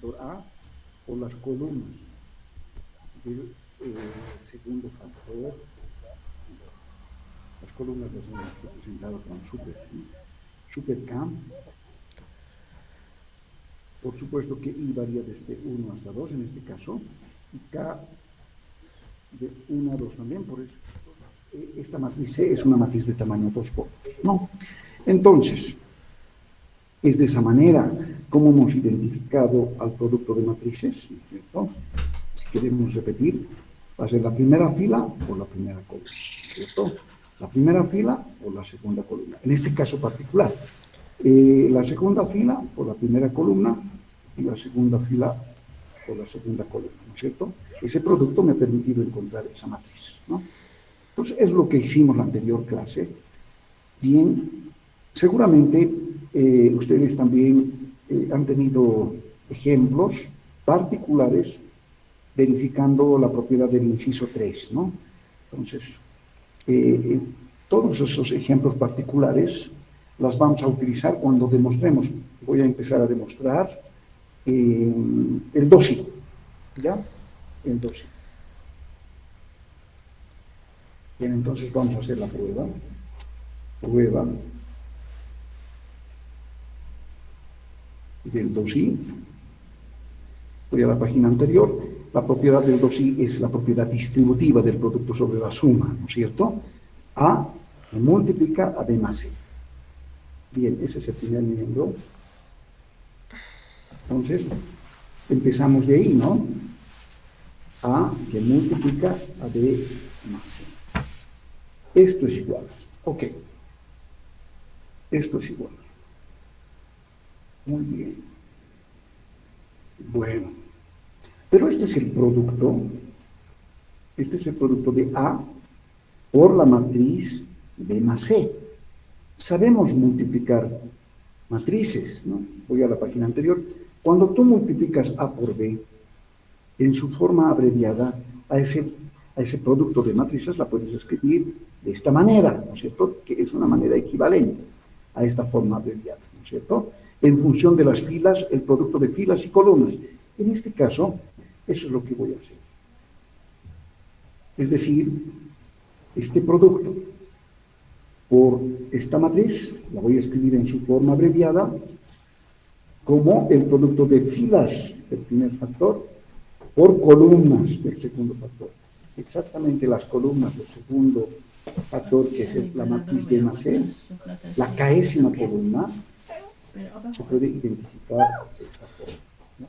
factor A por las columnas del segundo factor. Las columnas las hemos representado con super K. Por supuesto que I varía desde 1 hasta 2 en este caso, y K de 1 a 2 también, por eso esta matriz C es una matriz de tamaño 2 por 2, ¿no? Entonces, es de esa manera como hemos identificado al producto de matrices, ¿cierto? Si queremos repetir, va a ser la primera fila por la primera columna, ¿cierto? La primera fila por la segunda columna. En este caso particular, la segunda fila por la primera columna y la segunda fila por la segunda columna, ¿no es cierto? Ese producto me ha permitido encontrar esa matriz, ¿no? Entonces, es lo que hicimos la anterior clase. Bien, seguramente ustedes también han tenido ejemplos particulares verificando la propiedad del inciso 3, ¿no? Entonces, todos esos ejemplos particulares las vamos a utilizar cuando demostremos. Voy a empezar a demostrar el dócil, ¿ya? El dócil. Bien, entonces vamos a hacer la prueba. Prueba del dócil. Voy a la página anterior. La propiedad del dócil es la propiedad distributiva del producto sobre la suma, ¿no es cierto? A que multiplica a B más C. Bien, ese es el primer miembro. Entonces, empezamos de ahí, ¿no? A que multiplica a B más C. Esto es igual. Ok. Esto es igual. Muy bien. Bueno. Pero este es el producto. Este es el producto de A por la matriz B más C. Sabemos multiplicar matrices, ¿no? Voy a la página anterior. Cuando tú multiplicas A por B, en su forma abreviada, a ese producto de matrices la puedes escribir de esta manera, ¿no es cierto? Que es una manera equivalente a esta forma abreviada, ¿no es cierto? En función de las filas, el producto de filas y columnas. En este caso, eso es lo que voy a hacer. Es decir, este producto por esta matriz, la voy a escribir en su forma abreviada, como el producto de filas del primer factor por columnas del segundo factor. Exactamente las columnas del segundo factor, que es la matriz B más C, la késima columna, se puede identificar de esta forma, ¿no?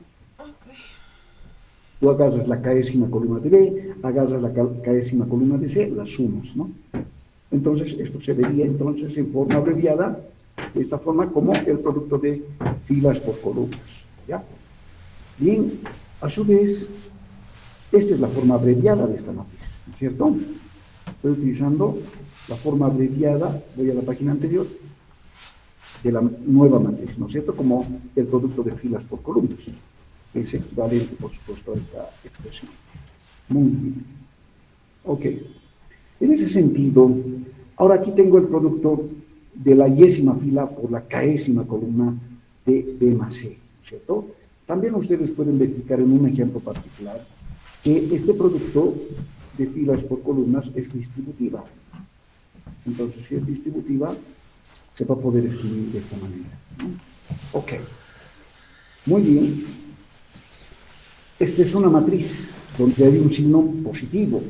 Tú agarras la késima columna de B, agarras la késima columna de C, las sumas, ¿no? Entonces, esto se vería entonces en forma abreviada, de esta forma, como el producto de filas por columnas, ¿ya? Bien, a su vez, esta es la forma abreviada de esta matriz, ¿cierto? Estoy utilizando la forma abreviada, voy a la página anterior, de la nueva matriz, ¿no es cierto? Como el producto de filas por columnas. Es equivalente, por supuesto, a esta expresión. Muy bien. Ok. En ese sentido, ahora aquí tengo el producto de la yésima fila por la késima columna de B más C, ¿cierto? También ustedes pueden verificar en un ejemplo particular que este producto de filas por columnas es distributiva. Entonces, si es distributiva, se va a poder escribir de esta manera, ¿no? Ok. Muy bien. Esta es una matriz donde hay un signo positivo.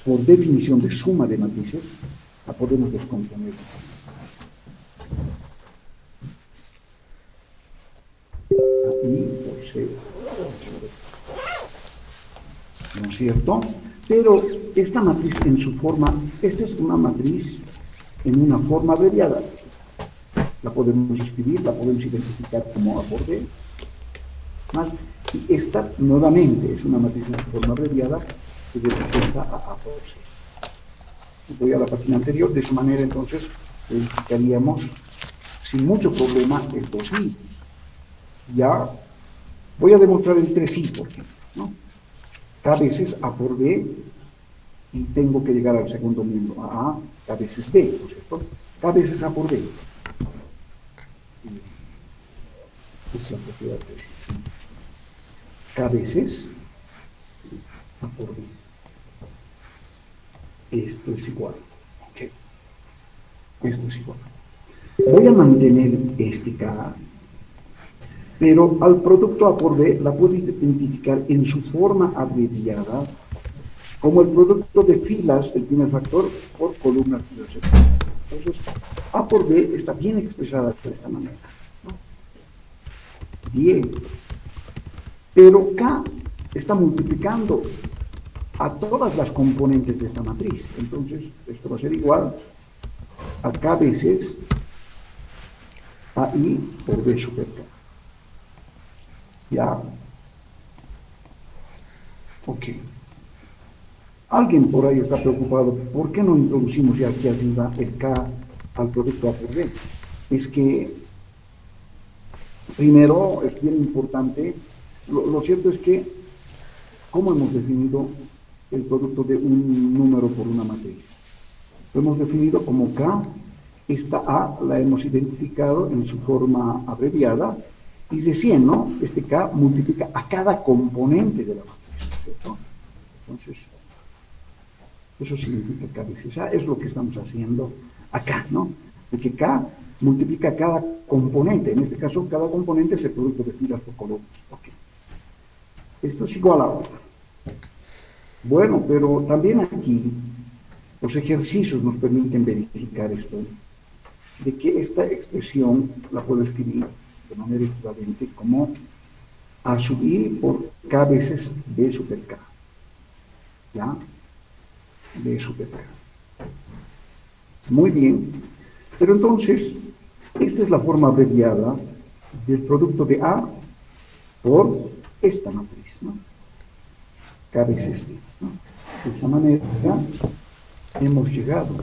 Por definición de suma de matrices, la podemos descomponer. I por C, ¿no es cierto? Pero esta matriz en su forma, esta es una matriz en una forma abreviada. La podemos escribir, la podemos identificar como A por B. Y esta nuevamente es una matriz en su forma abreviada que representa a por C. Voy a la página anterior, de esa manera entonces verificaríamos sin mucho problema el 2i. Ya voy a demostrar el 3i, por ejemplo, ¿no? K veces A por B, y tengo que llegar al segundo miembro, a A, K veces B, ¿no es cierto? K veces A por B. es la propiedad de C. K veces A por B. Esto es igual. Ok. Esto es igual. Voy a mantener este K, pero al producto A por B la puedo identificar en su forma abreviada como el producto de filas del primer factor por columnas del segundo. Entonces, A por B está bien expresada de esta manera, ¿no? Bien. Pero K está multiplicando a todas las componentes de esta matriz. Entonces, esto va a ser igual a K veces AI por B super K. ¿Ya? Ok. Alguien por ahí está preocupado, ¿por qué no introducimos ya aquí arriba el K al producto A por B? Es que, primero, es bien importante, lo cierto es que, ¿cómo hemos definido el producto de un número por una matriz? Lo hemos definido como K, esta A la hemos identificado en su forma abreviada, y de 100, ¿no? Este K multiplica a cada componente de la matriz, ¿cierto? Entonces, eso significa K veces A, es lo que estamos haciendo acá, ¿no? De que K multiplica cada componente, en este caso cada componente es el producto de filas por columnas. Okay. Esto es igual a ahora. Bueno, pero también aquí los ejercicios nos permiten verificar esto, de que esta expresión la puedo escribir de manera equivalente como A sub I por K veces B super K. ¿Ya? B super K. Muy bien. Pero entonces, esta es la forma abreviada del producto de A por esta matriz, ¿no? K veces B, ¿no? De esa manera hemos llegado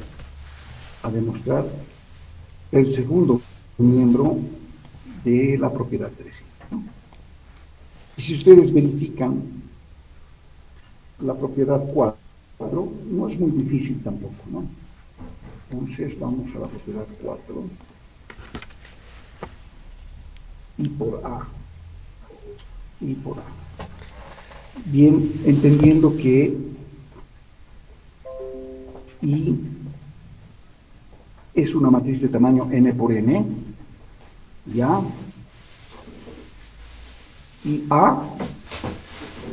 a demostrar el segundo miembro de la propiedad 3, ¿no? Y si ustedes verifican la propiedad 4, no es muy difícil tampoco, ¿no? Entonces vamos a la propiedad 4. I por A. I por A. Bien, entendiendo que I es una matriz de tamaño n por n, ¿ya? Y A,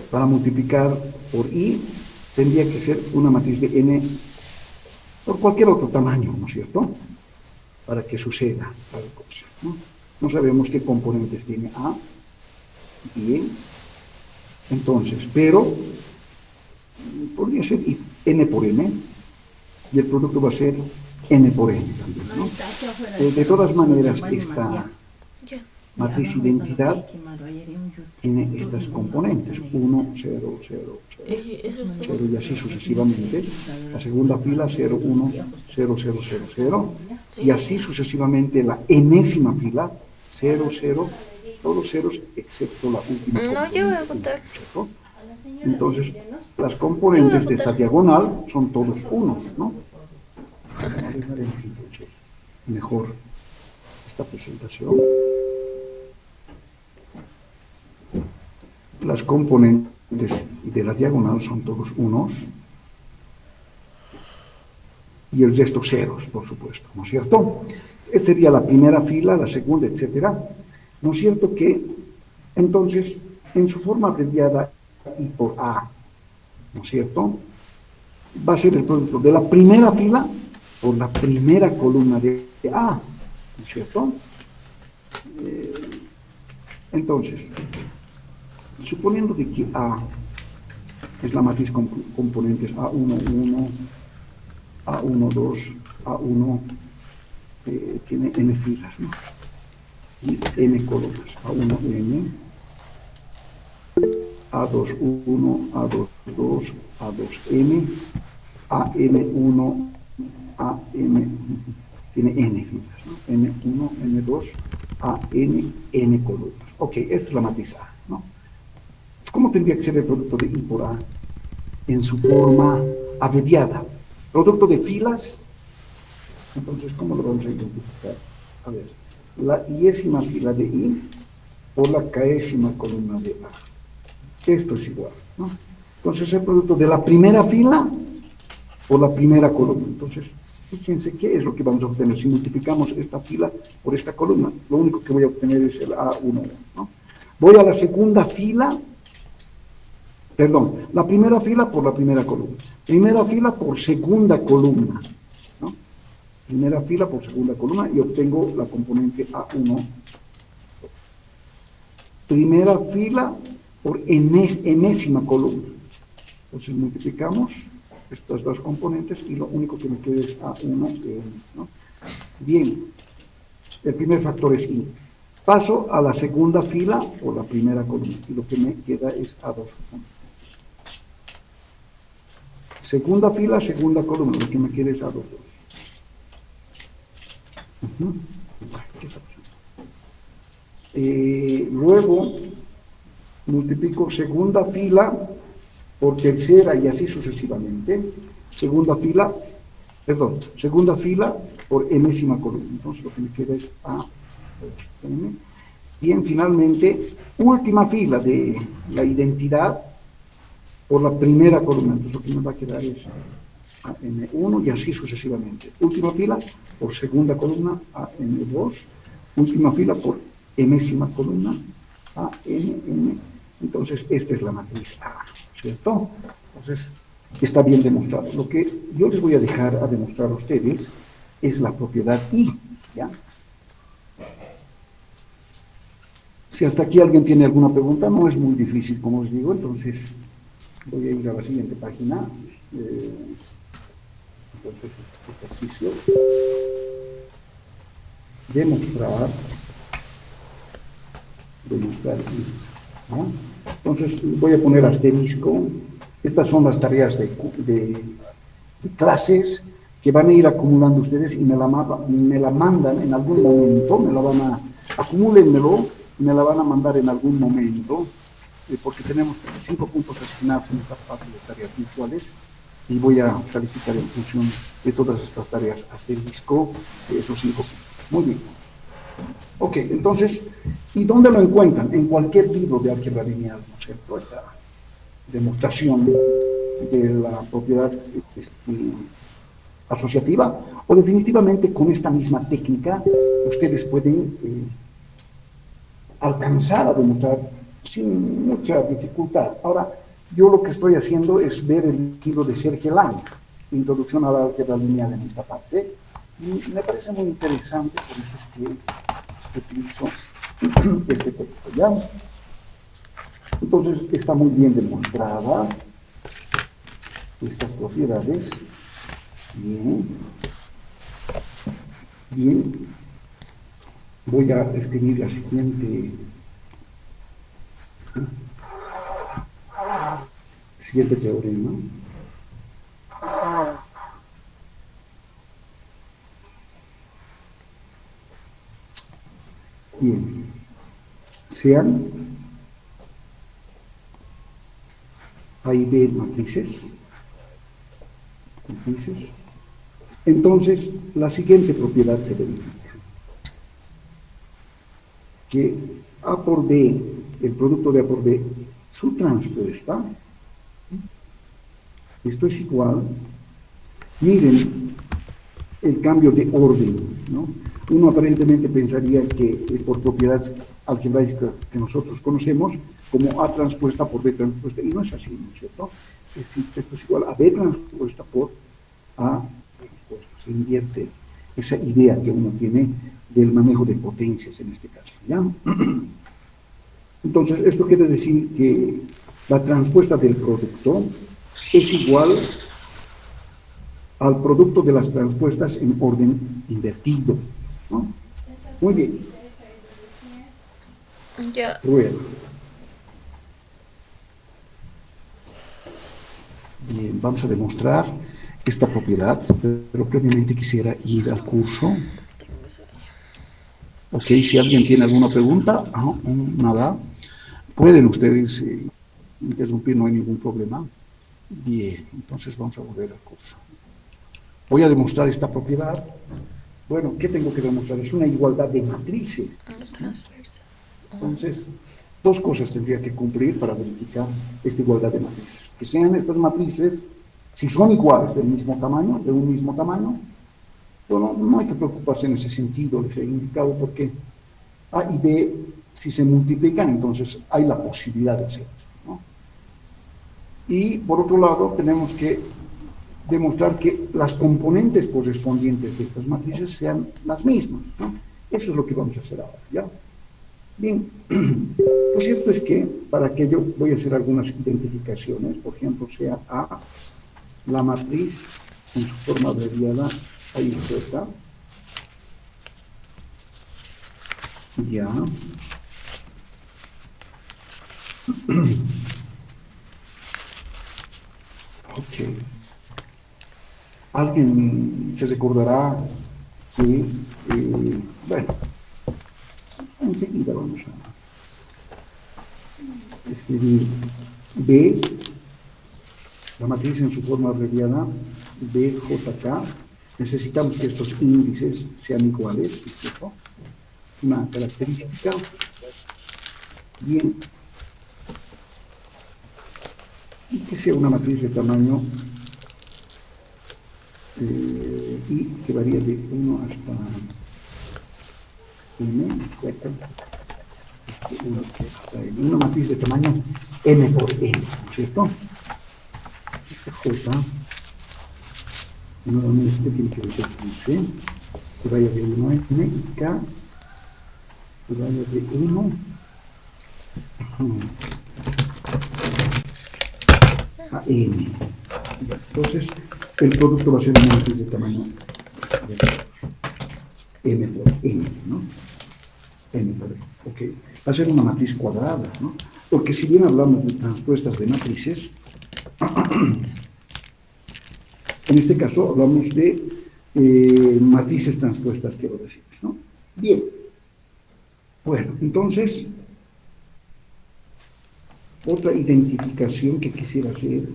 para multiplicar por I, tendría que ser una matriz de n por cualquier otro tamaño, ¿no es cierto? Para que suceda tal cosa, ¿no? No sabemos qué componentes tiene A. Bien. Entonces, pero podría ser n por n, y el producto va a ser n por n también, ¿no? De todas maneras, esta matriz identidad tiene estas componentes, 1, 0, 0, 0, 0 y así sucesivamente. La segunda fila, 0, 1, 0, 0, 0, 0, y así sucesivamente la enésima fila, 0, 0, todos ceros excepto la última. No, yo voy a votar. Entonces, las componentes de esta diagonal son todos unos, ¿no? Vamos a dejar entonces mejor esta presentación. Las componentes de la diagonal son todos unos y el resto ceros, por supuesto, ¿no es cierto? Esta sería la primera fila, la segunda, etcétera. ¿No es cierto que, entonces, en su forma abreviada I por A, ¿no es cierto?, va a ser el producto de la primera fila por la primera columna de A, ¿no es cierto? Entonces, suponiendo de que A es la matriz con componentes A1, 1, A1, 2, A1, tiene n filas, ¿no? Y n columnas, A1, n, A2, 1, A2, 2, A2, n, AM1, AM, tiene n filas, ¿no? N1, N2, AN, n columnas. Ok, esta es la matriz A, ¿no? ¿Cómo tendría que ser el producto de I por A en su forma abreviada? Producto de filas. Entonces, ¿cómo lo vamos a identificar? A ver, la iésima fila de I por la késima columna de A. Esto es igual, ¿no? Entonces el producto de la primera fila por la primera columna. Entonces, fíjense qué es lo que vamos a obtener si multiplicamos esta fila por esta columna. Lo único que voy a obtener es el A1, ¿no? Voy a la segunda fila, perdón, la primera fila por la primera columna. Primera fila por segunda columna, ¿no? Primera fila por segunda columna y obtengo la componente A1. Primera fila por enésima columna. Entonces multiplicamos estas dos componentes y lo único que me queda es A1, ¿no? Bien, el primer factor es I. Paso a la segunda fila por la primera columna y lo que me queda es A2. Segunda fila, segunda columna, lo que me queda es A2. ¿Qué está pasando? Luego multiplico segunda fila por tercera y así sucesivamente. Segunda fila por enésima columna. Entonces lo que me queda es A8. Bien, finalmente, última fila de la identidad por la primera columna. Entonces lo que me va a quedar es AM1 y así sucesivamente. Última fila por segunda columna, AM2. Última fila por enésima columna, ANN. Entonces esta es la matriz A, ¿cierto? Entonces está bien demostrado. Lo que yo les voy a dejar a demostrar a ustedes es la propiedad I, ¿ya? Si hasta aquí alguien tiene alguna pregunta, no es muy difícil, como os digo, entonces voy a ir a la siguiente página. Entonces, ejercicio. Demostrar, ¿no? Entonces, voy a poner asterisco. Estas son las tareas de clases que van a ir acumulando ustedes y me la mandan en algún momento, acumúlenmelo, me la van a mandar en algún momento, porque tenemos 5 puntos asignados en esta parte de tareas virtuales y voy a calificar en función de todas estas tareas asterisco esos 5 puntos. Muy bien. Ok, entonces, ¿y dónde lo encuentran? En cualquier libro de álgebra lineal, ¿no es cierto? Esta demostración de la propiedad asociativa, o definitivamente con esta misma técnica ustedes pueden alcanzar a demostrar sin mucha dificultad. Ahora, yo lo que estoy haciendo es ver el libro de Serge Lang, Introducción a la álgebra lineal en esta parte, y me parece muy interesante, por eso es que utilizo este texto, ¿ya? Entonces, está muy bien demostrada estas propiedades. Bien. Bien. Voy a escribir la siguiente teorema. Bien. Sean A y B matrices. Entonces, la siguiente propiedad se verifica. Que A por B, el producto de A por B, su transpuesta, esto es igual, miren el cambio de orden, ¿no? Uno aparentemente pensaría que por propiedades algebraicas que nosotros conocemos, como A transpuesta por B transpuesta, y no es así, ¿no es cierto? Es decir, esto es igual a B transpuesta por A transpuesta. Se invierte esa idea que uno tiene del manejo de potencias en este caso, ¿ya? Entonces, esto quiere decir que la transpuesta del producto es igual al producto de las transpuestas en orden invertido, ¿no? Muy bien. Ya. Rueda. Bien, vamos a demostrar esta propiedad, pero previamente quisiera ir al curso. Ok, si alguien tiene alguna pregunta, nada, pueden ustedes interrumpir, no hay ningún problema. Bien, entonces vamos a volver al curso. Voy a demostrar esta propiedad. Bueno, ¿qué tengo que demostrar? Es una igualdad de matrices. Transversa. Entonces, dos cosas tendría que cumplir para verificar esta igualdad de matrices. Que sean estas matrices, si son iguales del mismo tamaño, de un mismo tamaño, bueno, no hay que preocuparse en ese sentido, les he indicado porque A y B, si se multiplican, entonces hay la posibilidad de hacer esto, ¿no? Y por otro lado, tenemos que demostrar que las componentes correspondientes de estas matrices sean las mismas, ¿no? Eso es lo que vamos a hacer ahora, ¿ya? Bien, lo cierto es que para aquello voy a hacer algunas identificaciones, por ejemplo, sea A, la matriz en su forma abreviada, ahí está, ya. Ok. Alguien se recordará que, bueno, enseguida vamos a escribir B, la matriz en su forma abreviada, BJK. Necesitamos que estos índices sean iguales, ¿cierto? Una característica. Bien. Y que sea una matriz de tamaño y que varía de 1 hasta n, una matriz de tamaño m por n, ¿cierto? J, nuevamente tiene que repetirse, que vaya de 1 a n, y K, que vaya de 1 a n. Entonces, el producto va a ser una matriz de tamaño m por n, ¿no? M por n, ok. Va a ser una matriz cuadrada, ¿no? Porque si bien hablamos de transpuestas de matrices, en este caso hablamos de matrices transpuestas, quiero decir, ¿no? Bien. Bueno, entonces, otra identificación que quisiera hacer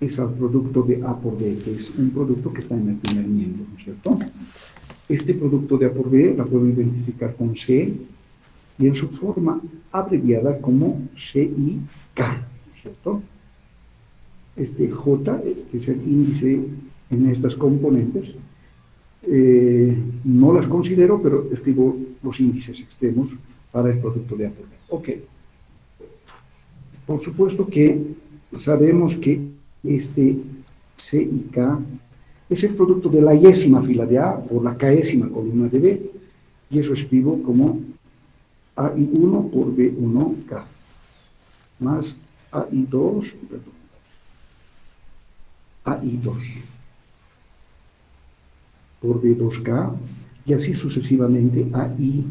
es al producto de A por B, que es un producto que está en el primer miembro, ¿no es cierto? Este producto de A por B la puedo identificar con C y en su forma abreviada como CIK, ¿no es cierto? Este J, que es el índice en estas componentes, no las considero, pero escribo los índices extremos para el producto de A por B. Ok. Por supuesto que sabemos que este C y K es el producto de la yésima fila de A por la késima columna de B, y eso escribo como AI1 por B1K más AI2, AI2 por B2K, y así sucesivamente AI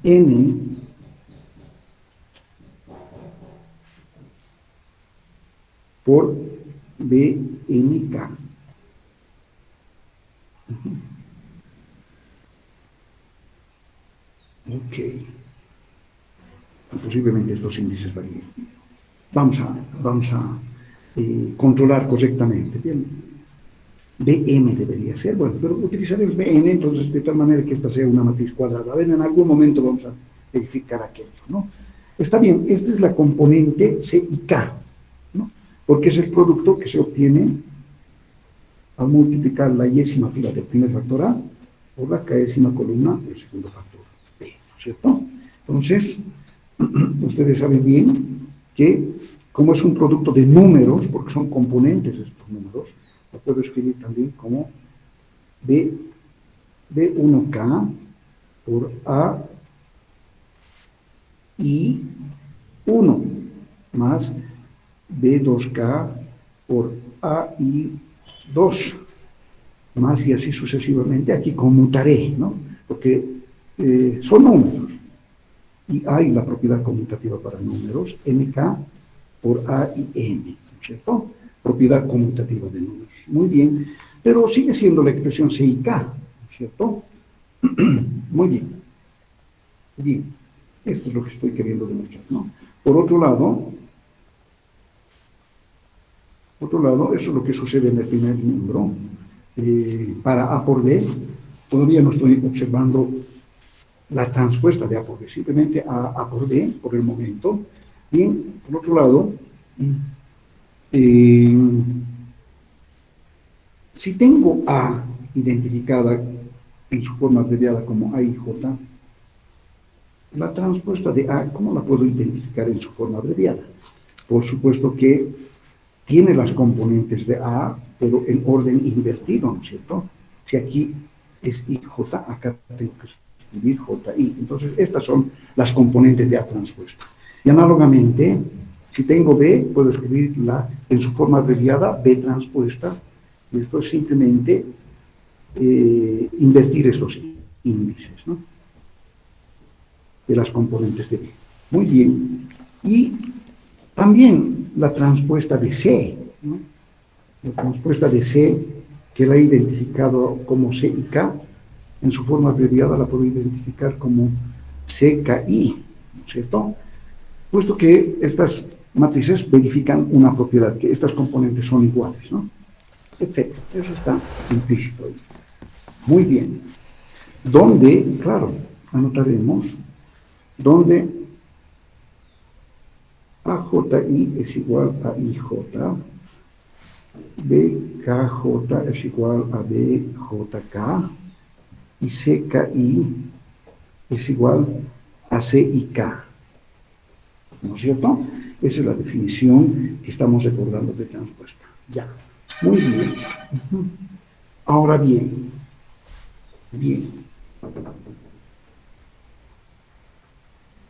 N por BNK. Ok. Posiblemente estos índices varíen. Vamos a controlar correctamente. Bien. BM debería ser, bueno, pero utilizaremos BN, entonces de tal manera que esta sea una matriz cuadrada. A ver, en algún momento vamos a verificar aquello, ¿no? Está bien, esta es la componente C y K, ¿no? Porque es el producto que se obtiene al multiplicar la yésima fila del primer factor A por la késima columna del segundo factor B, ¿no es cierto? Entonces, ustedes saben bien que como es un producto de números, porque son componentes de estos números, lo puedo escribir también como B1K por A y 1 más B2K por A y 2 más, y así sucesivamente. Aquí conmutaré, ¿no? Porque son números y hay la propiedad conmutativa para números, NK por A y M, ¿cierto? Propiedad conmutativa de números. Muy bien, pero sigue siendo la expresión C y K, ¿cierto? Muy bien. Bien, esto es lo que estoy queriendo demostrar, ¿no? Por otro lado, eso es lo que sucede en el primer miembro. Para A por B, todavía no estoy observando la transpuesta de A por B, simplemente A por B por el momento. Bien, por otro lado, si tengo A identificada en su forma abreviada como A y J, la transpuesta de A, ¿cómo la puedo identificar en su forma abreviada? Por supuesto que tiene las componentes de A, pero en orden invertido, ¿no es cierto? Si aquí es IJ, acá tengo que escribir JI. Entonces, estas son las componentes de A transpuesta. Y análogamente, si tengo B, puedo escribirla en su forma abreviada, B transpuesta, y esto es simplemente invertir estos índices, ¿no?, de las componentes de B. Muy bien. Y también la transpuesta de C, ¿no? La transpuesta de C, que la he identificado como C y K, en su forma abreviada la puedo identificar como CKI, ¿no es cierto? Puesto que estas matrices verifican una propiedad, que estas componentes son iguales, ¿no?, etcétera. Eso está implícito ahí. Muy bien. Donde, claro, anotaremos, donde AJI es igual a IJ, BKJ es igual a BJK, y CKI es igual a CIK, ¿no es cierto? Esa es la definición que estamos recordando de transpuesta. Ya, muy bien. Ahora bien,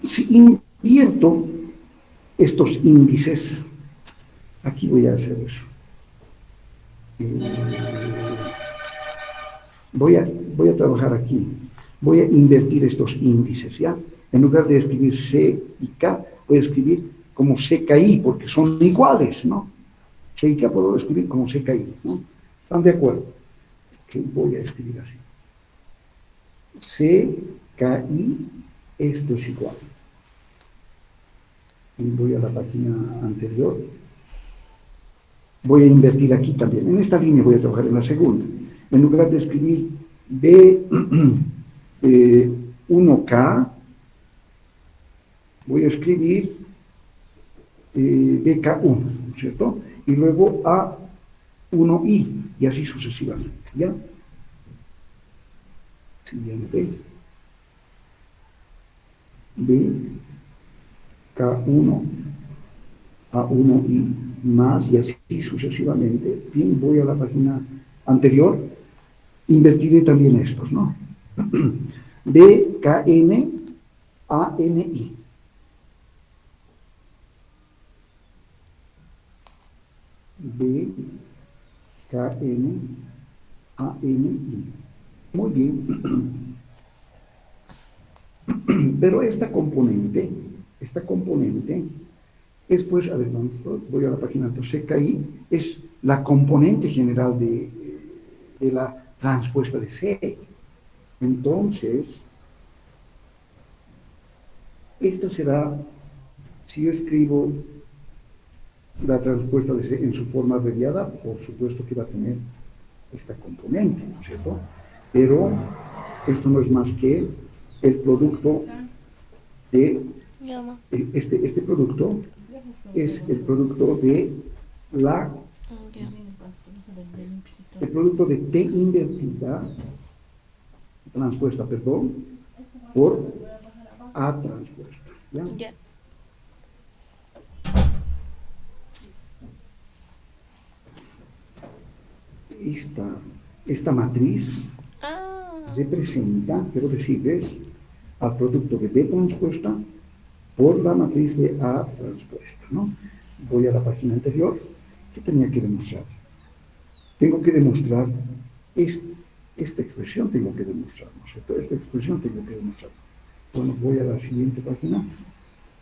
si invierto estos índices, aquí voy a hacer eso. Voy a trabajar aquí. Voy a invertir estos índices, ¿ya? En lugar de escribir C y K, voy a escribir como CKI, porque son iguales, ¿no? C y K puedo escribir como CKI, ¿no? ¿Están de acuerdo? Que voy a escribir así. CKI, esto es igual. Y voy a la página anterior. Voy a invertir aquí también. En esta línea voy a trabajar en la segunda. En lugar de escribir D1K, voy a escribir BK1, ¿no es cierto? Y luego A1I, y así sucesivamente, ¿ya? Siguiente. BK1, A1I más, y así sucesivamente. Bien, voy a la página anterior, invertiré también estos, ¿no? BKN, ANI. BKN, ANI. Muy bien. Pero esta componente es, pues, a ver, voy a la página, entonces CKI es la componente general de la transpuesta de C. Entonces, esta será, si yo escribo la transpuesta de C en su forma abreviada, por supuesto que va a tener esta componente, ¿no es cierto? Pero esto no es más que el producto de, este producto es el producto de el producto de T invertida, transpuesta, perdón, por A transpuesta, ¿ya? Esta matriz representa, quiero decirles, al producto de B transpuesta por la matriz de A transpuesta, ¿no? Voy a la página anterior. ¿Qué tenía que demostrar? Tengo que demostrar esta expresión, tengo que demostrar, ¿no es cierto? Esta expresión tengo que demostrar. Bueno, voy a la siguiente página.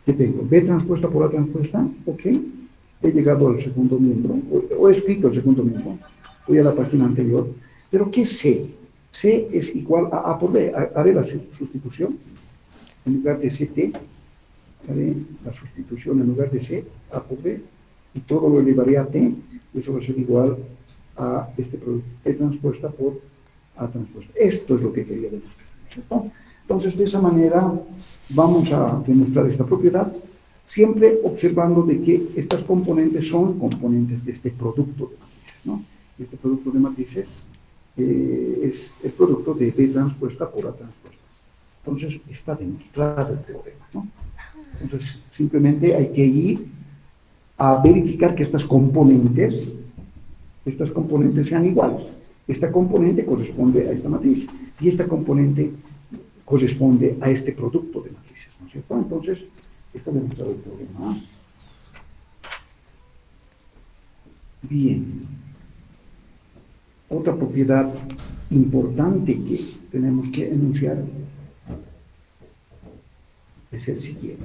¿Qué tengo? B transpuesta por A transpuesta, ok. He llegado al segundo miembro, o he escrito el segundo miembro. Voy a la página anterior. ¿Pero qué es C? C es igual a A por B. Haré la sustitución. En lugar de CT, haré la sustitución en lugar de C, A por B, y todo lo elevaré a T, y eso va a ser igual a este producto, T transpuesta por A transpuesta. Esto es lo que quería demostrar, ¿cierto? Entonces, de esa manera vamos a demostrar esta propiedad, siempre observando de que estas componentes son componentes de este producto de matrices, ¿no? Este producto de matrices es el producto de B transpuesta por A transpuesta. Entonces, está demostrado el teorema, ¿no? Entonces, simplemente hay que ir a verificar que estas componentes sean iguales. Esta componente corresponde a esta matriz y esta componente corresponde a este producto de matrices, ¿no es cierto? Entonces, está demostrado el teorema. Bien. Otra propiedad importante que tenemos que enunciar es el siguiente.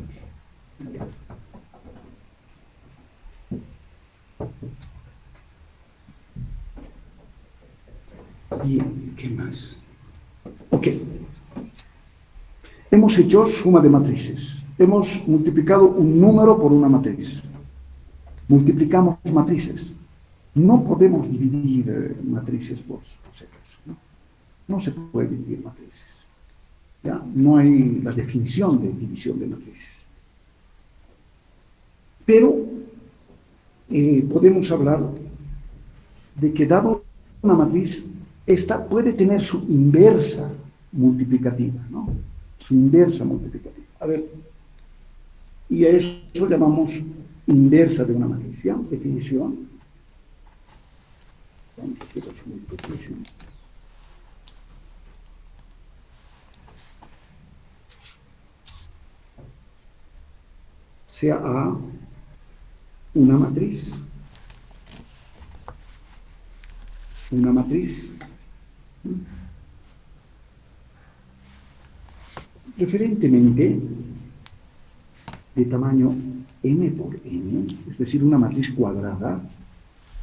Bien, ¿qué más? Ok. Hemos hecho suma de matrices. Hemos multiplicado un número por una matriz. Multiplicamos matrices. No podemos dividir matrices por si acaso, ¿no? No se puede dividir matrices. ¿Ya? No hay la definición de división de matrices. Pero podemos hablar de que dado una matriz, esta puede tener su inversa multiplicativa, ¿no? Su inversa multiplicativa. A ver, y a eso llamamos inversa de una matriz, ¿ya? Definición. Vamos a hacer la siguiente definición. Sea A una matriz preferentemente de tamaño n por n, es decir, una matriz cuadrada,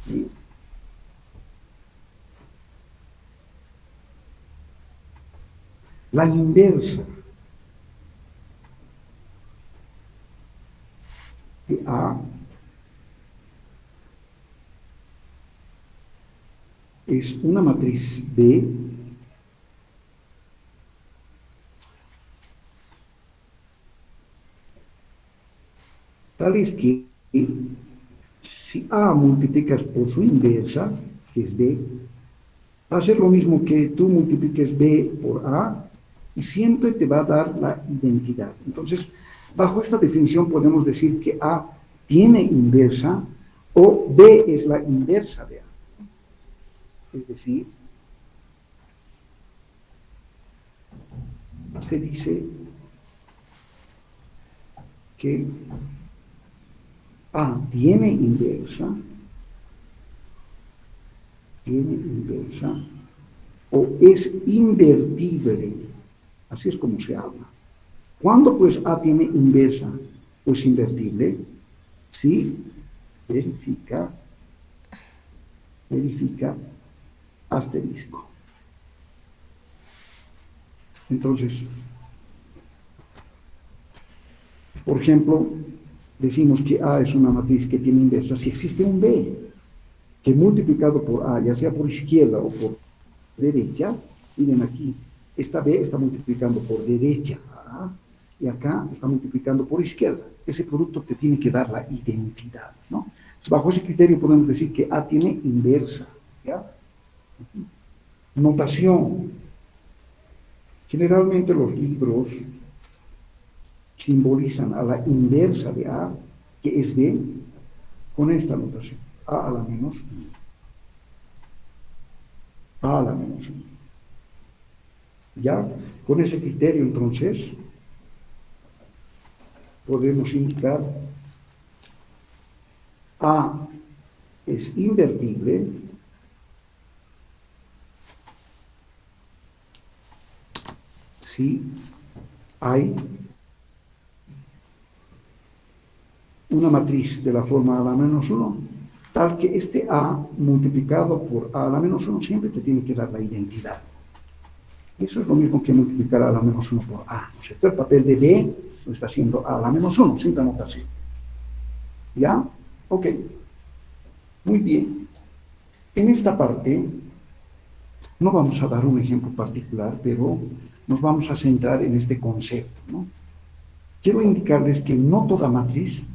¿sí? La inversa de A es una matriz B tal es que si A multiplicas por su inversa, que es B, va a ser lo mismo que tú multipliques B por A y siempre te va a dar la identidad. Entonces, bajo esta definición podemos decir que A tiene inversa o B es la inversa de A. Es decir, se dice que A tiene inversa o es invertible. Así es como se habla. ¿Cuándo pues A tiene inversa o es invertible? Si verifica asterisco. Entonces, por ejemplo, decimos que A es una matriz que tiene inversa si existe un B que multiplicado por A, ya sea por izquierda o por derecha, miren aquí, esta B está multiplicando por derecha A y acá está multiplicando por izquierda. Ese producto te tiene que dar la identidad, ¿no? Entonces, bajo ese criterio podemos decir que A tiene inversa, ¿ya? Notación. Generalmente los libros simbolizan a la inversa de A, que es B, con esta notación, A a la menos 1. A a la menos 1. ¿Ya? Con ese criterio, entonces, podemos indicar A es invertible si hay una matriz de la forma A a la menos 1, tal que este A multiplicado por A a la menos 1 siempre te tiene que dar la identidad. Eso es lo mismo que multiplicar A a la menos 1 por A, ¿no es cierto? El papel de B lo está haciendo A a la menos 1, simple anotación. ¿Ya? Ok. Muy bien. En esta parte, no vamos a dar un ejemplo particular, pero nos vamos a centrar en este concepto, ¿no? Quiero indicarles que no toda matriz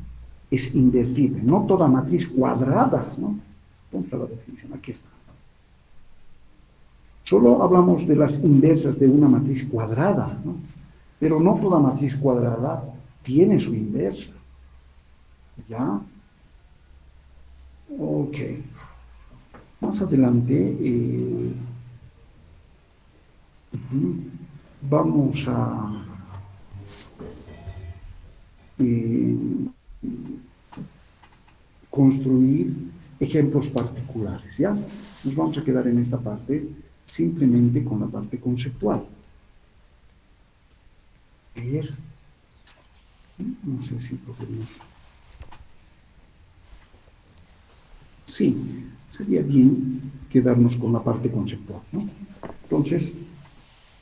es invertible, no toda matriz cuadrada, ¿no? ¿Dónde está la definición? Aquí está. Solo hablamos de las inversas de una matriz cuadrada, ¿no? Pero no toda matriz cuadrada tiene su inversa. ¿Ya? Ok. Más adelante vamos a construir ejemplos particulares, ¿ya? Nos vamos a quedar en esta parte simplemente con la parte conceptual. A ver, no sé si podemos. Sí, sería bien quedarnos con la parte conceptual, ¿no? Entonces,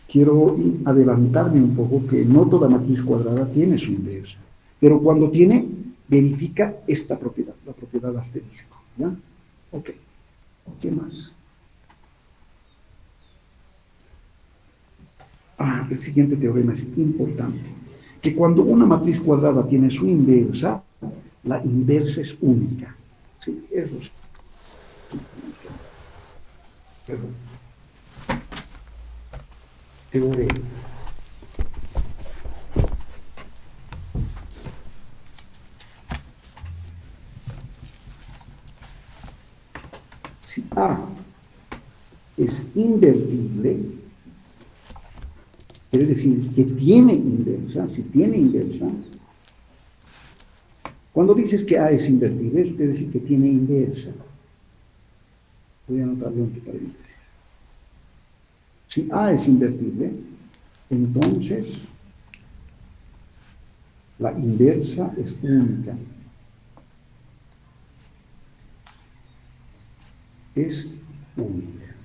quiero adelantarme un poco que no toda matriz cuadrada tiene su inversa, pero cuando tiene, verifica esta propiedad, la propiedad asterisco, ¿ya? Ok, ¿qué más? El siguiente teorema es importante, que cuando una matriz cuadrada tiene su inversa, la inversa es única. Sí, eso sí. Perdón. Teorema. Si A es invertible, quiere decir que tiene inversa, si tiene inversa, cuando dices que A es invertible, eso quiere decir que tiene inversa. Voy a anotarlo entre paréntesis. Si A es invertible, entonces la inversa es única. Es única.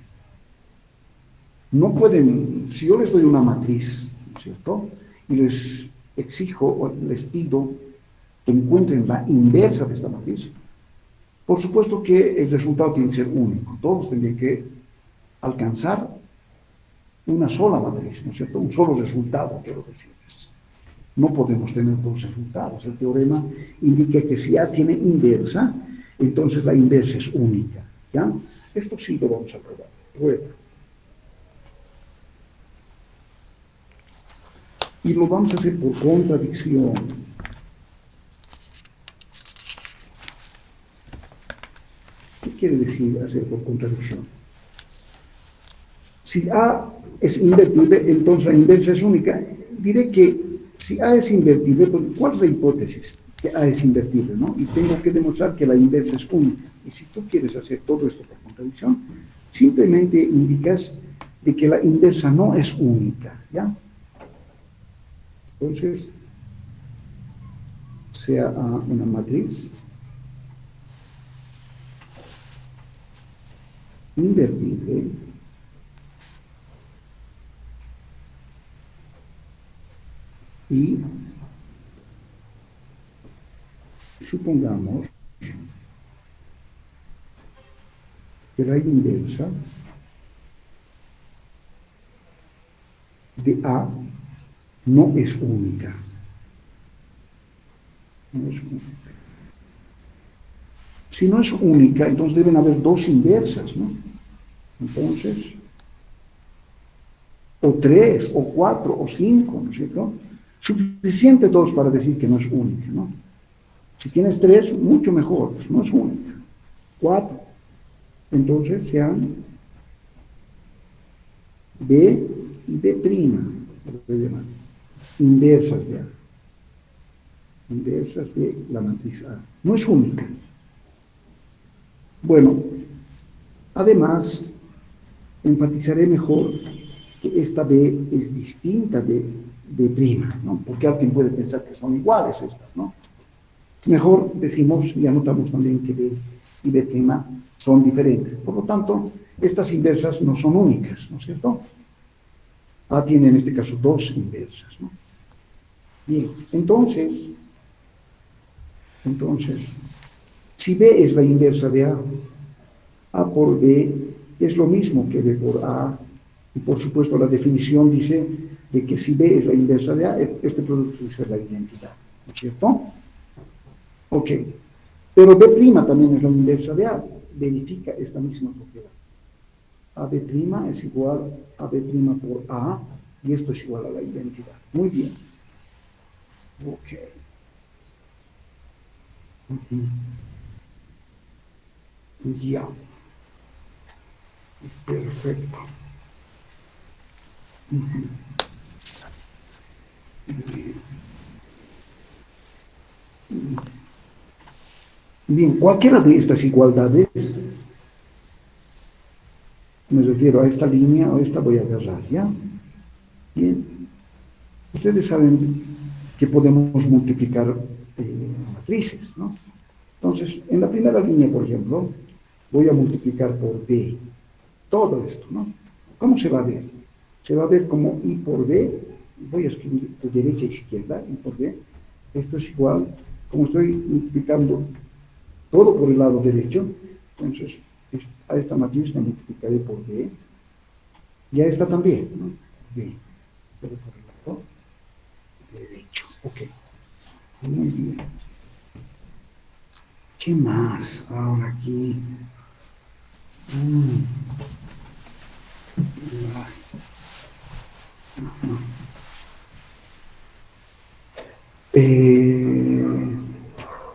No pueden, si yo les doy una matriz, ¿no es cierto? Y les exijo o les pido que encuentren la inversa de esta matriz, por supuesto que el resultado tiene que ser único. Todos tendrían que alcanzar una sola matriz, ¿no es cierto? Un solo resultado, quiero decirles. No podemos tener dos resultados. El teorema indica que si A tiene inversa, entonces la inversa es única, ¿ya? Esto sí lo vamos a probar. Prueba. Y lo vamos a hacer por contradicción. ¿Qué quiere decir hacer por contradicción? Si A es invertible, entonces la inversa es única. Diré que si A es invertible, ¿cuál es la hipótesis? Que A es invertible, ¿no? Y tengo que demostrar que la inversa es única. Y si tú quieres hacer todo esto por contradicción, simplemente indicas de que la inversa no es única, ¿ya? Entonces, sea A una matriz invertible, y supongamos que la inversa de A no es única. No es única. Si no es única, entonces deben haber dos inversas, ¿no? Entonces, o tres, o cuatro, o cinco, ¿no es cierto? Suficiente dos para decir que no es única, ¿no? Si tienes tres, mucho mejor, pues no es única. Cuatro. Entonces sean B y B', inversas de A. Inversas de la matriz A. No es única. Bueno, además, enfatizaré mejor que esta B es distinta de B', ¿no? Porque alguien puede pensar que son iguales estas, ¿no? Mejor decimos y anotamos también que B y B' son diferentes. Por lo tanto, estas inversas no son únicas, ¿no es cierto? A tiene en este caso dos inversas, ¿no? Bien, entonces, si B es la inversa de A por B es lo mismo que B por A, y por supuesto la definición dice de que si B es la inversa de A, este producto debe ser la identidad, ¿no es cierto? Ok, pero B' también es la inversa de A, verifica esta misma propiedad. AB' es igual a B' por A, y esto es igual a la identidad. Muy bien. Ok. Ya. Perfecto. Bien, cualquiera de estas igualdades, me refiero a esta línea o esta voy a agarrar, ¿ya? Bien, ustedes saben que podemos multiplicar matrices, ¿no? Entonces, en la primera línea, por ejemplo, voy a multiplicar por B todo esto, ¿no? ¿Cómo se va a ver? Se va a ver como I por B, voy a escribir de derecha a izquierda, I por B, esto es igual, como estoy multiplicando todo por el lado derecho, entonces a esta matriz la multiplicaré por B, y a esta también, ¿no? B, todo por el lado derecho, ok, muy bien. ¿Qué más? Ahora aquí.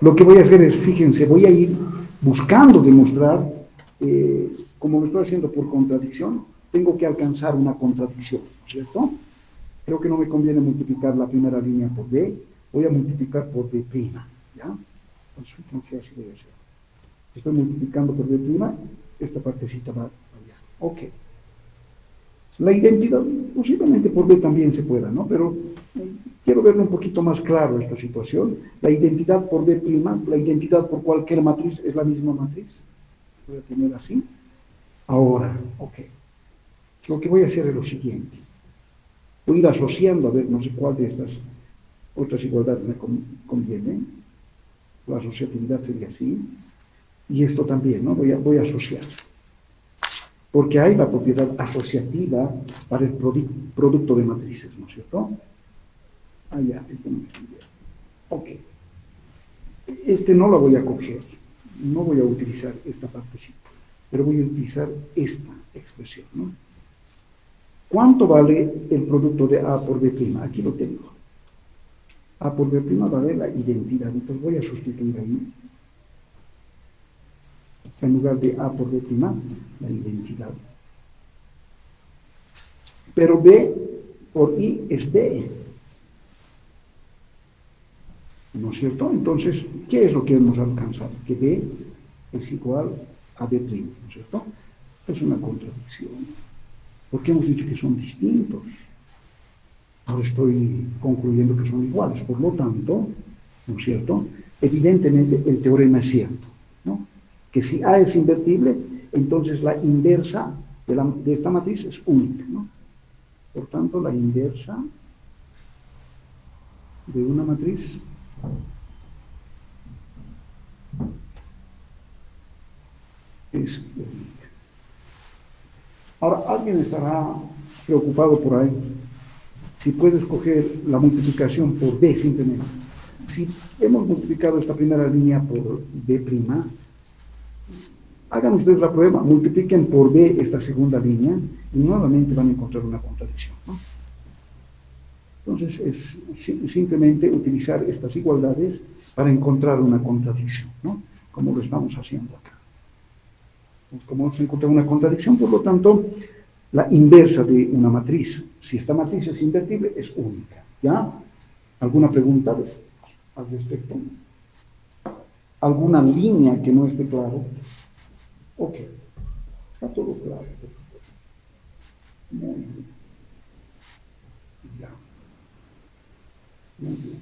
Lo que voy a hacer es, fíjense, voy a ir buscando demostrar, como lo estoy haciendo por contradicción, tengo que alcanzar una contradicción, ¿no es cierto? Creo que no me conviene multiplicar la primera línea por B, voy a multiplicar por B', ¿ya? Entonces, fíjense, así debe ser. Estoy multiplicando por B', esta partecita va allá. Ok. La identidad, posiblemente por B también se pueda, ¿no? Pero quiero verlo un poquito más claro esta situación. La identidad por B', la identidad por cualquier matriz es la misma matriz. Voy a tener así. Ahora, ok. Lo que voy a hacer es lo siguiente. Voy a ir asociando, a ver, no sé cuál de estas otras igualdades me conviene. La asociatividad sería así. Y esto también, ¿no? Voy a asociar. Porque hay la propiedad asociativa para el producto de matrices, ¿no es cierto? Ah, ya, este no me conviene. Ok. Este no lo voy a coger, no voy a utilizar esta partecita, pero voy a utilizar esta expresión, ¿no? ¿Cuánto vale el producto de A por B'? Aquí lo tengo. A por B' vale la identidad, entonces voy a sustituir ahí, en lugar de A por B', la identidad. Pero B por I es B, ¿no es cierto? Entonces, ¿qué es lo que hemos alcanzado? Que B es igual a B', ¿no es cierto? Es una contradicción, porque hemos dicho que son distintos. Ahora estoy concluyendo que son iguales, por lo tanto, ¿no es cierto? Evidentemente el teorema es cierto, ¿no? Que si A es invertible, entonces la inversa de esta matriz es única, ¿no? Por tanto, la inversa de una matriz es única. Ahora, alguien estará preocupado por ahí si puede escoger la multiplicación por B simplemente. Si hemos multiplicado esta primera línea por B', hagan ustedes la prueba, multipliquen por B esta segunda línea y nuevamente van a encontrar una contradicción, ¿no? Entonces, es simplemente utilizar estas igualdades para encontrar una contradicción, ¿no? Como lo estamos haciendo acá. Entonces, como hemos encontrado una contradicción, por lo tanto, la inversa de una matriz, si esta matriz es invertible, es única, ¿ya? ¿Alguna pregunta al respecto? ¿Alguna línea que no esté claro? Ok, está todo claro, por supuesto. Muy bien. Ya. Muy bien.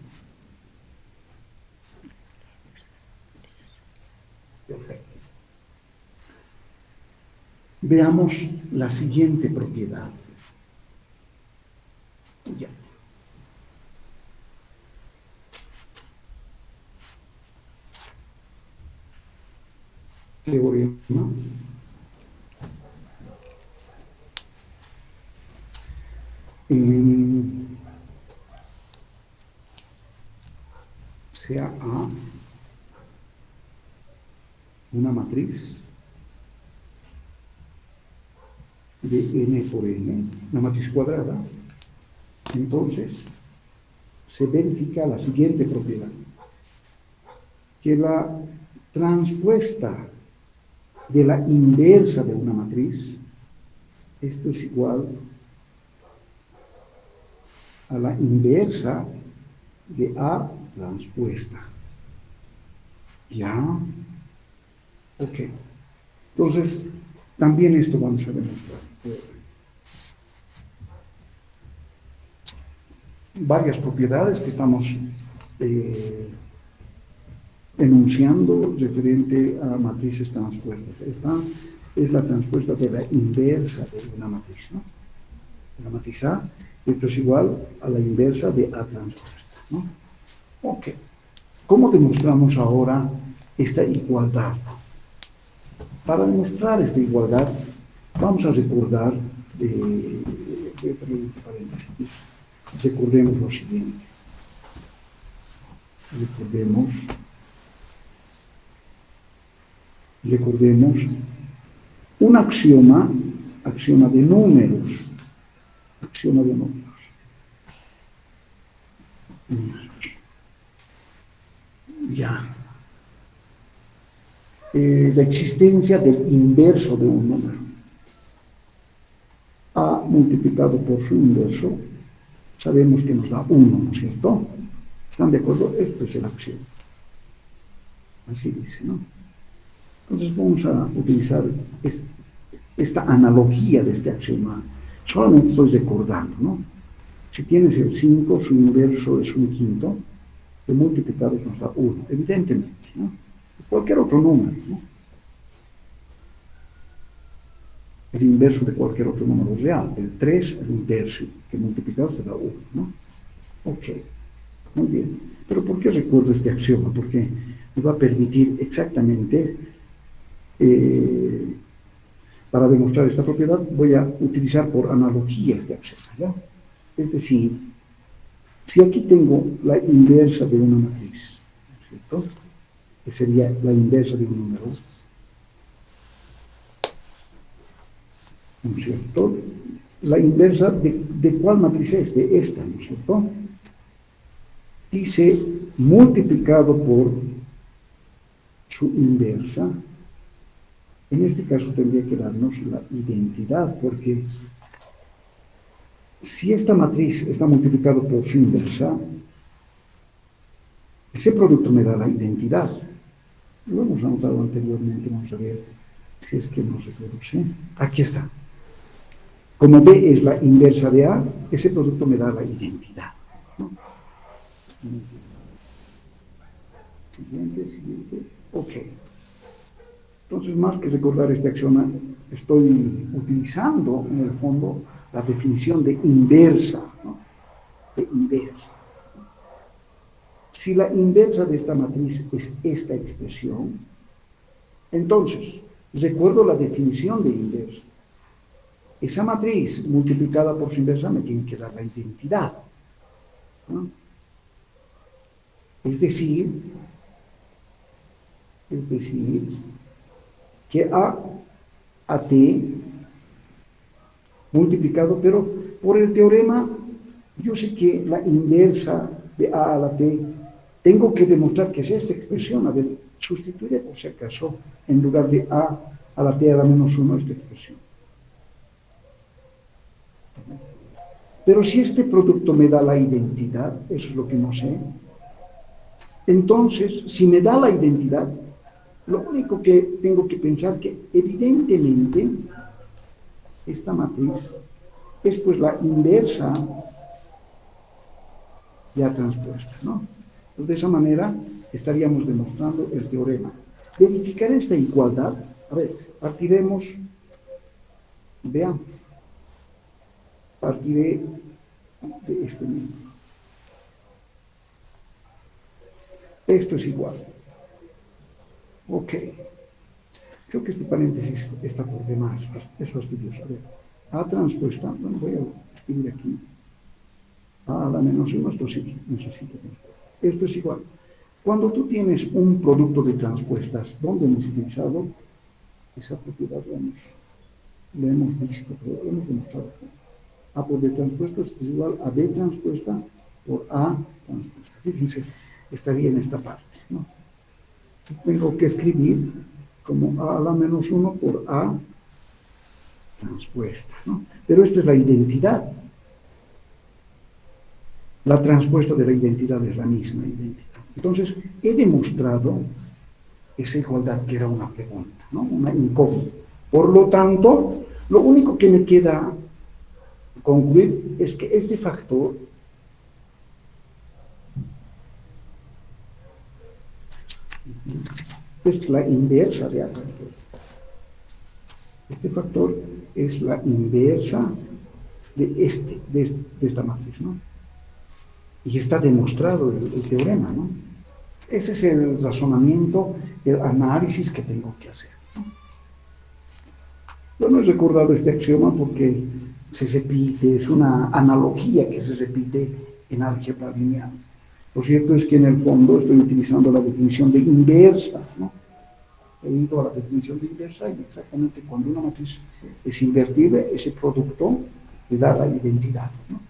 Perfecto. Veamos la siguiente propiedad. Ya. Teorema. sea A una matriz de n por n, una matriz cuadrada, entonces se verifica la siguiente propiedad, que la transpuesta de la inversa de una matriz, esto es igual a la inversa de A transpuesta. ¿Ya? Ok. Entonces, también esto vamos a demostrar. Varias propiedades que estamos enunciando referente a matrices transpuestas. Esta es la transpuesta de la inversa de una matriz, ¿no? La matriz A, esto es igual a la inversa de A transpuesta, ¿no? Ok. ¿Cómo demostramos ahora esta igualdad? Para demostrar esta igualdad, vamos a recordar, recordemos lo siguiente. Recordemos un axioma de números. Axioma de números. Ya. La existencia del inverso de un número. A multiplicado por su inverso, sabemos que nos da 1, ¿no es cierto? ¿Están de acuerdo? Esto es el axioma. Así dice, ¿no? Entonces vamos a utilizar esta analogía de este axioma. Solamente estoy recordando, ¿no? Si tienes el 5, su inverso es un quinto, de multiplicados nos da 1, evidentemente, ¿no? Cualquier otro número, ¿no? El inverso de cualquier otro número real, el 3 es un tercio, que multiplicado se da 1, ¿no? Ok, muy bien. Pero ¿por qué recuerdo este axioma? Porque me va a permitir exactamente, para demostrar esta propiedad, voy a utilizar por analogía este axioma, ¿ya? Es decir, si aquí tengo la inversa de una matriz, ¿cierto? Que sería la inversa de un número, ¿no es cierto? La inversa de cuál matriz es, de esta, ¿no es cierto? Dice multiplicado por su inversa. En este caso tendría que darnos la identidad, porque si esta matriz está multiplicado por su inversa, ese producto me da la identidad. Lo hemos anotado anteriormente, vamos a ver si es que no recuerdo, ¿sí? Aquí está. Como B es la inversa de A, ese producto me da la identidad, ¿no? Siguiente. Ok. Entonces, más que recordar este axioma, estoy utilizando, en el fondo, la definición de inversa, ¿no? De inversa. Si la inversa de esta matriz es esta expresión, entonces, recuerdo la definición de inversa. Esa matriz multiplicada por su inversa me tiene que dar la identidad, ¿no? Es decir, que a t multiplicado, pero por el teorema, yo sé que la inversa de a la t, tengo que demostrar que es esta expresión. A ver, sustituiré por si acaso, en lugar de a la t a la menos 1, esta expresión. Pero si este producto me da la identidad, eso es lo que no sé, entonces, si me da la identidad, lo único que tengo que pensar que evidentemente esta matriz es pues la inversa ya transpuesta, ¿no? Pues de esa manera estaríamos demostrando el teorema. Verificar esta igualdad, a ver, partiremos, veamos, partiré de este mismo. Esto es igual. Ok. Creo que este paréntesis está por demás, es fastidioso. A ver, A transpuesta, bueno, voy a escribir aquí. A la menos 1, esto sí, necesito transpuesta. Esto es igual. Cuando tú tienes un producto de transpuestas, ¿dónde hemos utilizado esa propiedad? Lo hemos visto, lo hemos demostrado. A por B transpuesto es igual a B transpuesta por A transpuesta. Fíjense, estaría en esta parte, ¿no? Tengo que escribir como A a la menos 1 por A transpuesta, ¿no? Pero esta es la identidad. La transpuesta de la identidad es la misma identidad. Entonces, he demostrado esa igualdad que era una pregunta, ¿no? Una incógnita. Por lo tanto, lo único que me queda concluir es que este factor es la inversa de A factor. Este factor es la inversa de esta matriz, ¿no? Y está demostrado el teorema, ¿no? Ese es el razonamiento, el análisis que tengo que hacer, ¿no? Yo no he recordado este axioma porque se repite, es una analogía que se repite en álgebra lineal. Lo cierto es que en el fondo estoy utilizando la definición de inversa, ¿no? He ido a la definición de inversa y exactamente cuando una matriz es invertible, ese producto le da la identidad, ¿no?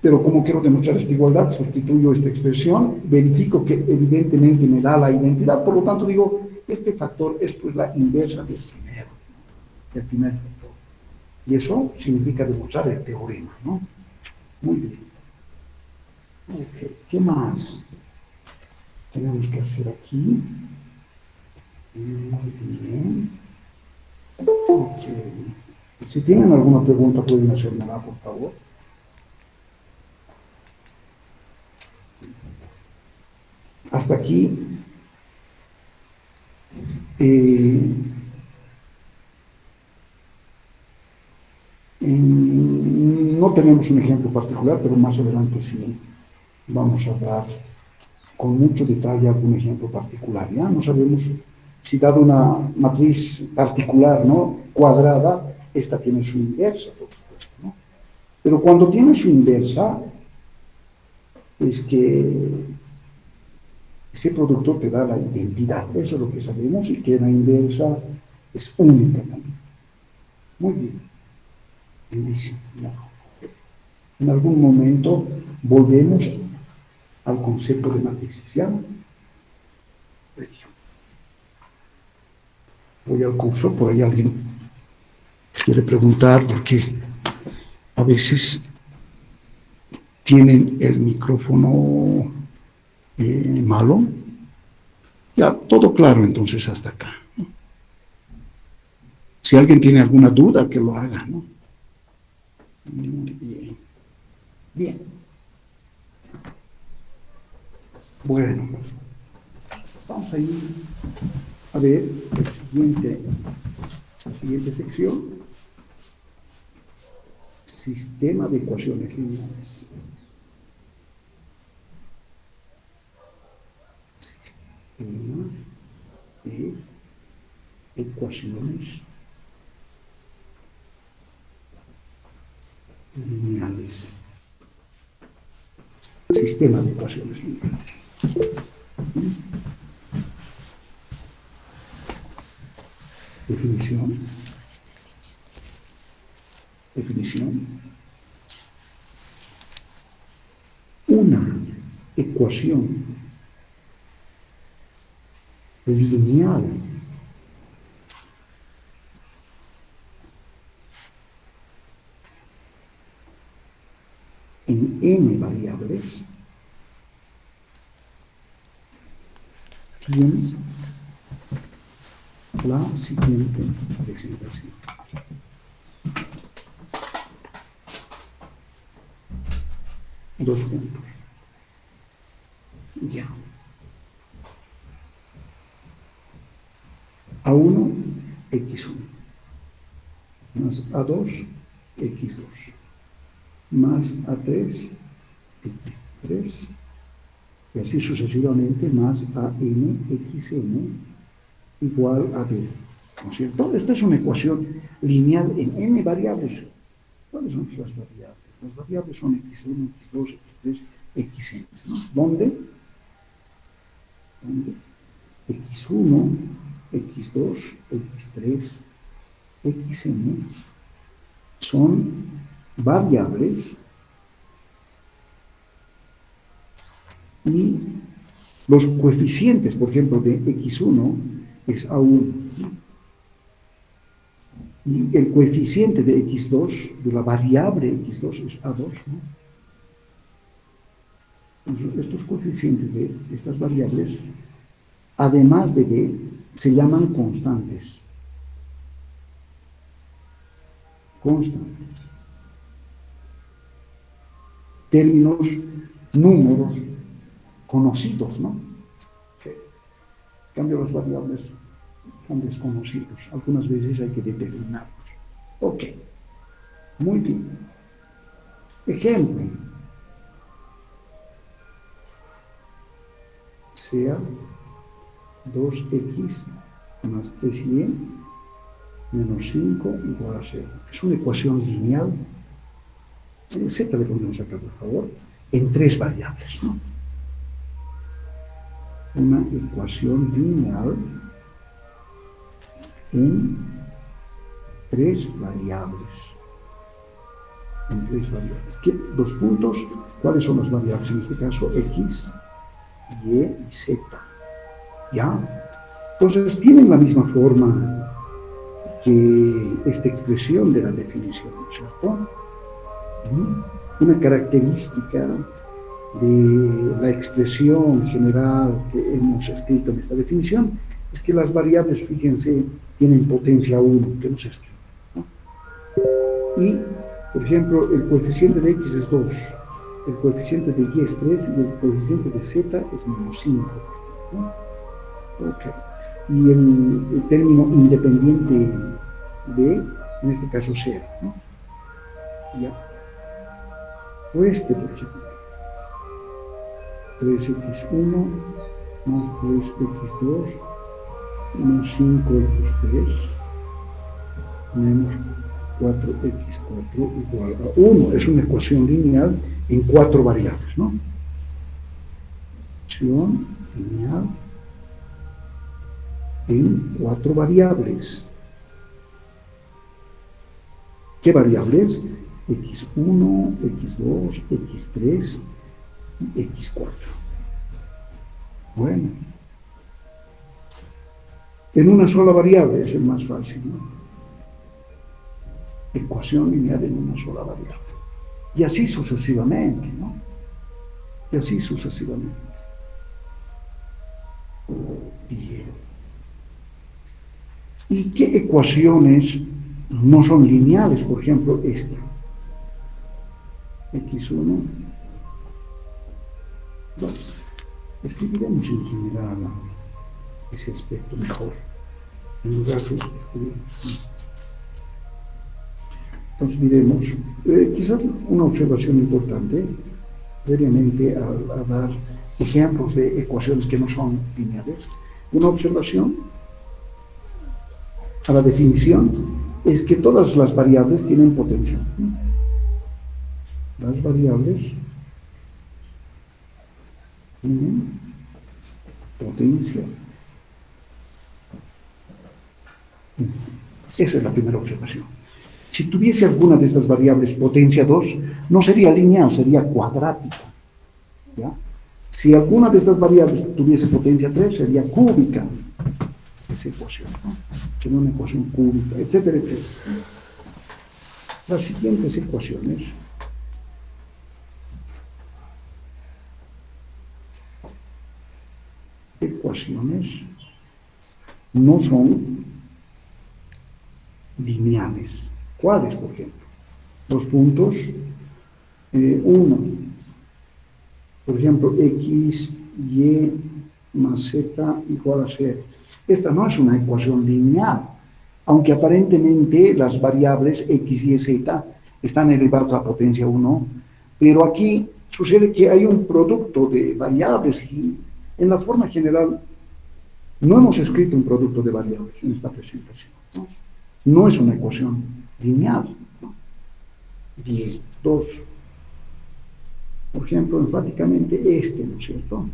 Pero como quiero demostrar esta igualdad, sustituyo esta expresión, verifico que evidentemente me da la identidad, por lo tanto digo, este factor es pues la inversa del primer factor. Y eso significa demostrar el teorema, ¿no? Muy bien. Ok, ¿qué más tenemos que hacer aquí? Muy bien. Ok. Si tienen alguna pregunta pueden hacérmela, por favor. Hasta aquí no tenemos un ejemplo particular, pero más adelante sí vamos a dar con mucho detalle algún ejemplo particular. Ya no sabemos si dado una matriz particular, ¿no?, cuadrada, esta tiene su inversa, por supuesto, ¿no? Pero cuando tiene su inversa, es que ese producto te da la identidad. Eso es lo que sabemos, y que la inversa es única también. Muy bien. Lindísimo. En algún momento volvemos al concepto de matrices, ¿ya? Voy al curso, por ahí alguien quiere preguntar, porque a veces tienen el micrófono malo. Ya, todo claro entonces hasta acá, ¿no? Si alguien tiene alguna duda, que lo haga, ¿no? Muy bien. Bien. Bueno, vamos a ir a ver la siguiente sección. Sistema de ecuaciones lineales. Sistema de ecuaciones lineales. Sistema de ecuaciones lineales. Definición. Una ecuación lineal en n variables tiene la siguiente presentación. Dos puntos. Ya. A1, x1, más A2, x2, más A3, x3, y así sucesivamente, más AN, xn, igual a b, ¿no es cierto? Esta es una ecuación lineal en n variables. ¿Cuáles son las variables? Las variables son x1, x2, x3, xn, ¿no? ¿Dónde? x1, x2, x3, xn son variables y los coeficientes, por ejemplo, de x1 es a1 y el coeficiente de x2, de la variable x2, es a2, ¿no? Entonces, estos coeficientes de estas variables, además de b, se llaman constantes. Términos, números conocidos, ¿no? En cambio, las variables son desconocidos. Algunas veces hay que determinarlos. Ok, muy bien. Ejemplo. Sea 2x más 3y menos 5 igual a 0. Es una ecuación lineal. Z le ponemos acá, por favor, en tres variables, ¿no? Una ecuación lineal en tres variables. Dos puntos. ¿Cuáles son las variables? En este caso, x, y y z. ¿Ya? Entonces, tienen la misma forma que esta expresión de la definición, ¿cierto? Una característica de la expresión general que hemos escrito en esta definición es que las variables, fíjense, tienen potencia 1, que hemos escrito, ¿no? Y, por ejemplo, el coeficiente de x es 2, el coeficiente de y es 3 y el coeficiente de z es menos 5, ¿no? Ok. Y el término independiente de, en este caso, 0, ¿no? ¿Ya? O este, por ejemplo, 3x1 más 3x2 menos 5x3 menos 4x4 igual a 1. Es una ecuación lineal en cuatro variables, ¿no? Ecuación lineal en cuatro variables. ¿Qué variables? x1, x2, x3 y x4. Bueno, en una sola variable es el más fácil, ¿no? Ecuación lineal en una sola variable. Y así sucesivamente, ¿no? Y así sucesivamente. Bien. ¿Y qué ecuaciones no son lineales? Por ejemplo, esta. x1. Bueno, escribiremos en general ese aspecto mejor, en lugar de escribir. Entonces diremos, quizás una observación importante, previamente a dar ejemplos de ecuaciones que no son lineales, una observación a la definición es que todas las variables tienen potencia. Las variables tienen potencia. Esa es la primera observación. Si tuviese alguna de estas variables potencia 2, no sería lineal, sería cuadrática, ¿ya? Si alguna de estas variables tuviese potencia 3, sería cúbica esa ecuación, ¿no? Sería una ecuación cúbica, etcétera, etcétera. Las siguientes ecuaciones no son lineales. ¿Cuáles, por ejemplo? Los puntos 1, por ejemplo, x, y más z igual a 0. Esta no es una ecuación lineal, aunque aparentemente las variables x, y, z están elevadas a potencia 1, pero aquí sucede que hay un producto de variables y en la forma general no hemos escrito un producto de variables en esta presentación, ¿no? No es una ecuación lineal, ¿no? Bien, 2. Por ejemplo, enfáticamente este, ¿no es cierto?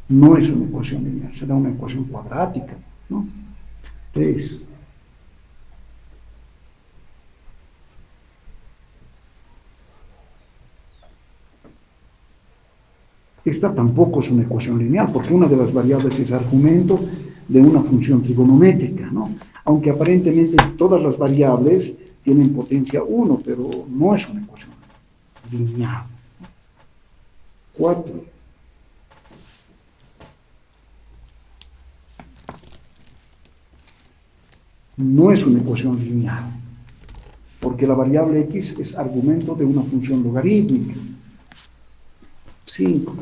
No es una ecuación lineal, será una ecuación cuadrática, ¿no? 3. Esta tampoco es una ecuación lineal, porque una de las variables es argumento de una función trigonométrica, ¿no? Aunque aparentemente todas las variables tienen potencia 1, pero no es una ecuación lineal. 4. No es una ecuación lineal, porque la variable x es argumento de una función logarítmica. 5.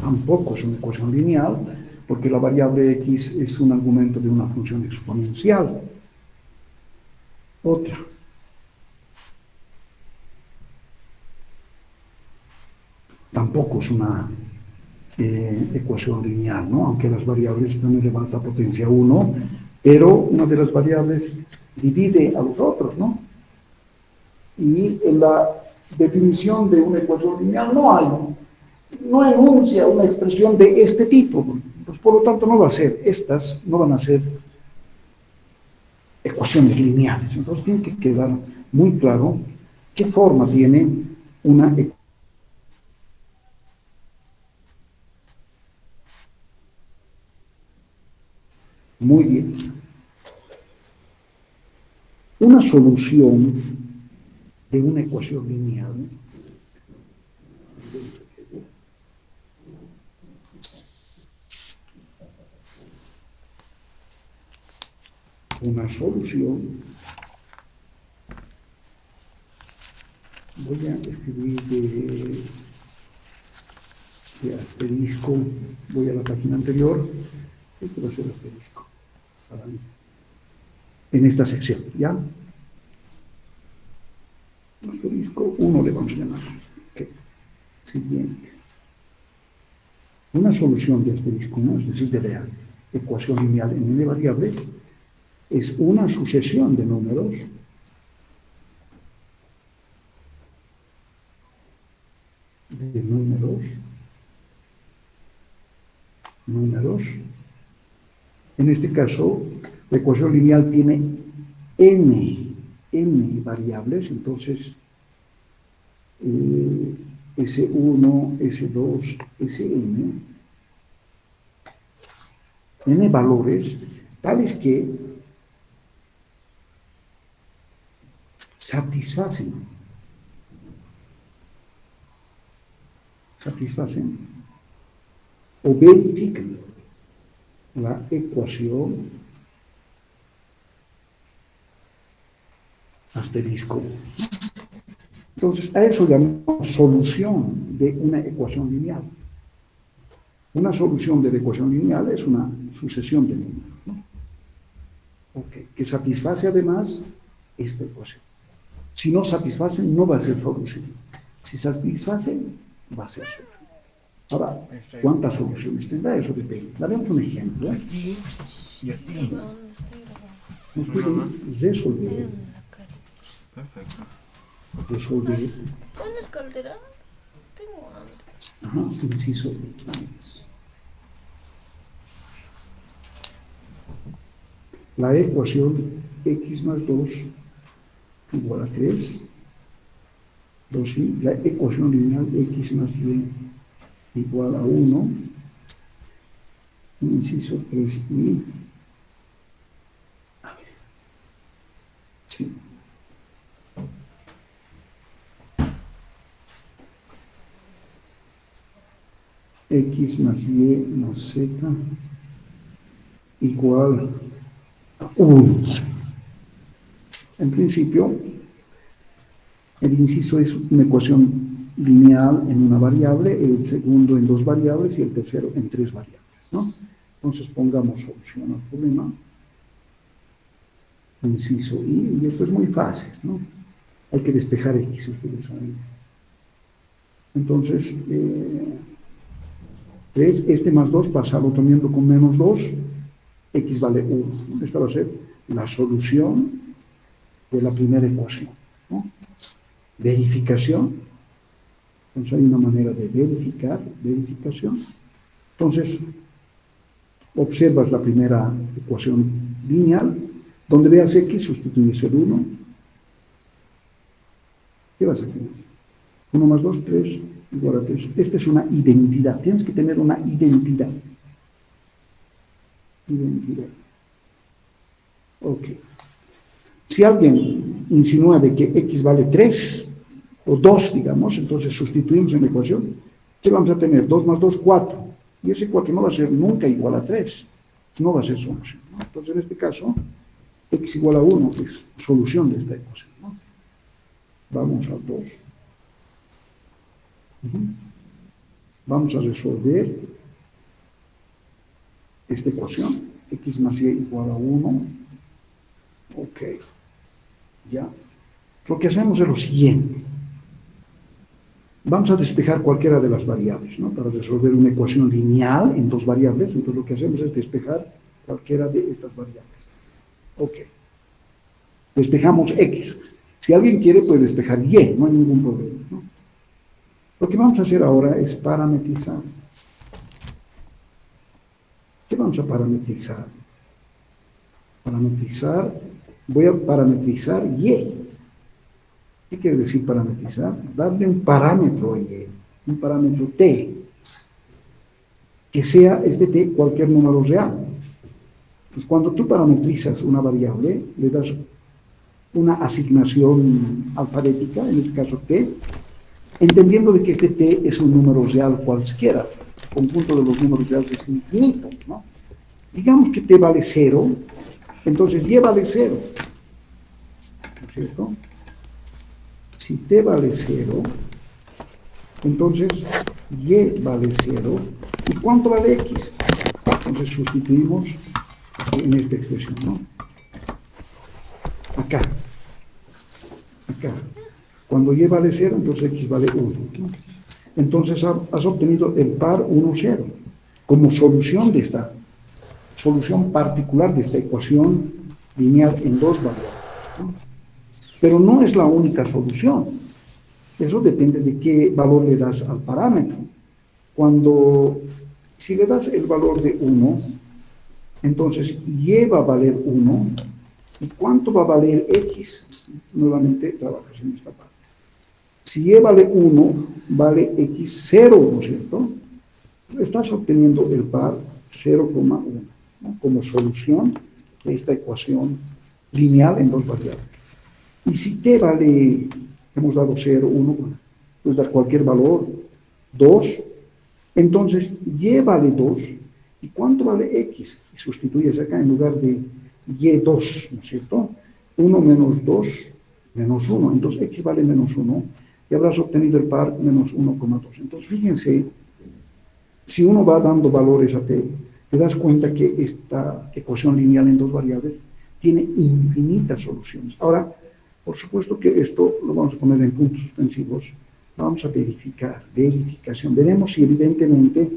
Tampoco es una ecuación lineal, porque la variable x es un argumento de una función exponencial. Otra. Tampoco es una ecuación lineal, ¿no? Aunque las variables están elevadas a potencia 1, pero una de las variables divide a los otros, ¿no? Y en la definición de una ecuación lineal no enuncia una expresión de este tipo, pues por lo tanto no va a ser, estas no van a ser ecuaciones lineales. Entonces tiene que quedar muy claro qué forma tiene una ecuación. Muy bien. Una solución de una ecuación lineal voy a escribir de asterisco, voy a la página anterior, este va a ser asterisco para mí, en esta sección, ¿ya? Asterisco 1 le vamos a llamar. Okay. Siguiente. Una solución de asterisco 1, es decir, de la ecuación lineal en n variables, es una sucesión de números En este caso, la ecuación lineal tiene n variables, entonces S1, S2, Sn, n valores tales que satisfacen o verifican la ecuación asterisco. Entonces, a eso llamamos solución de una ecuación lineal. Una solución de la ecuación lineal es una sucesión de números, ¿no? Okay. Que satisface además esta ecuación. Si no satisface, no va a ser solución. Si satisface, va a ser solución. Ahora, ¿cuántas soluciones tendrá? Eso depende. Daremos un ejemplo. Aquí y aquí. Nos podemos resolver. Perfecto. Resolver. ¿Tienes caldera? Tengo hambre. Ajá, inciso X. La ecuación x más 2 igual a 3. 2 y la ecuación lineal x más y igual a 1. Inciso 3 y. A ver. Sí. X más y más z igual a 1. En principio, el inciso es una ecuación lineal en una variable, el segundo en 2 variables y el tercero en 3 variables, ¿no? Entonces pongamos solución al problema. Inciso y esto es muy fácil, ¿no? Hay que despejar X, ustedes saben. Entonces, 3, este más 2 pasa al otro miembro con menos 2, X vale 1. Esta va a ser la solución de la primera ecuación, ¿no? verificación. Entonces hay una manera de verificación. Entonces, observas la primera ecuación lineal, donde veas x, sustituyes el 1. ¿Qué vas a tener? 1 más 2, 3, igual a 3. Esta es una identidad. Tienes que tener una identidad. Identidad. Ok. Si alguien insinúa de que x vale 3, o 2, digamos, entonces sustituimos en la ecuación. ¿Qué vamos a tener? 2 más 2, 4. Y ese 4 no va a ser nunca igual a 3. No va a ser solución, ¿no? Entonces, en este caso, x igual a 1 es solución de esta ecuación, ¿no? Vamos al 2. Vamos a resolver esta ecuación. X más y igual a 1. Ok. Ya. Lo que hacemos es lo siguiente. Vamos a despejar cualquiera de las variables, ¿no? Para resolver una ecuación lineal en dos variables. Entonces lo que hacemos es despejar cualquiera de estas variables. Ok. Despejamos X. Si alguien quiere, puede despejar Y, no hay ningún problema, ¿no? Lo que vamos a hacer ahora es parametrizar. ¿Qué vamos a parametrizar? Voy a parametrizar Y. ¿Qué quiere decir parametrizar? Darle un parámetro a Y, un parámetro T, que sea este T cualquier número real. Pues cuando tú parametrizas una variable, le das una asignación alfabética, en este caso T, entendiendo de que este T es un número real cualquiera. El conjunto de los números reales es infinito, ¿no? Digamos que T vale 0, entonces Y vale 0, ¿no es cierto? Si T vale 0, entonces Y vale 0. ¿Y cuánto vale X? Entonces sustituimos en esta expresión, ¿no? Acá. Cuando Y vale 0, entonces X vale 1, ¿no? Entonces has obtenido el par 1, 0 como solución de esta solución particular de esta ecuación lineal en dos variables, ¿no? Pero no es la única solución. Eso depende de qué valor le das al parámetro. Si le das el valor de 1, entonces Y va a valer 1. ¿Y cuánto va a valer X? Nuevamente trabajas en esta parte. Si Y vale 1, vale X 0, ¿no es cierto? Estás obteniendo el par 0,1, ¿no? Como solución de esta ecuación lineal en dos variables. Y si T vale, hemos dado 0, 1, puedes dar cualquier valor, 2, entonces Y vale 2, ¿y cuánto vale X? Y sustituyes acá en lugar de Y2, ¿no es cierto? 1 menos 2, menos 1, entonces X vale menos 1, y habrás obtenido el par menos 1,2. Entonces, fíjense, si uno va dando valores a T, te das cuenta que esta ecuación lineal en dos variables tiene infinitas soluciones. Ahora, por supuesto que esto lo vamos a poner en puntos suspensivos. Vamos a verificación. Veremos si evidentemente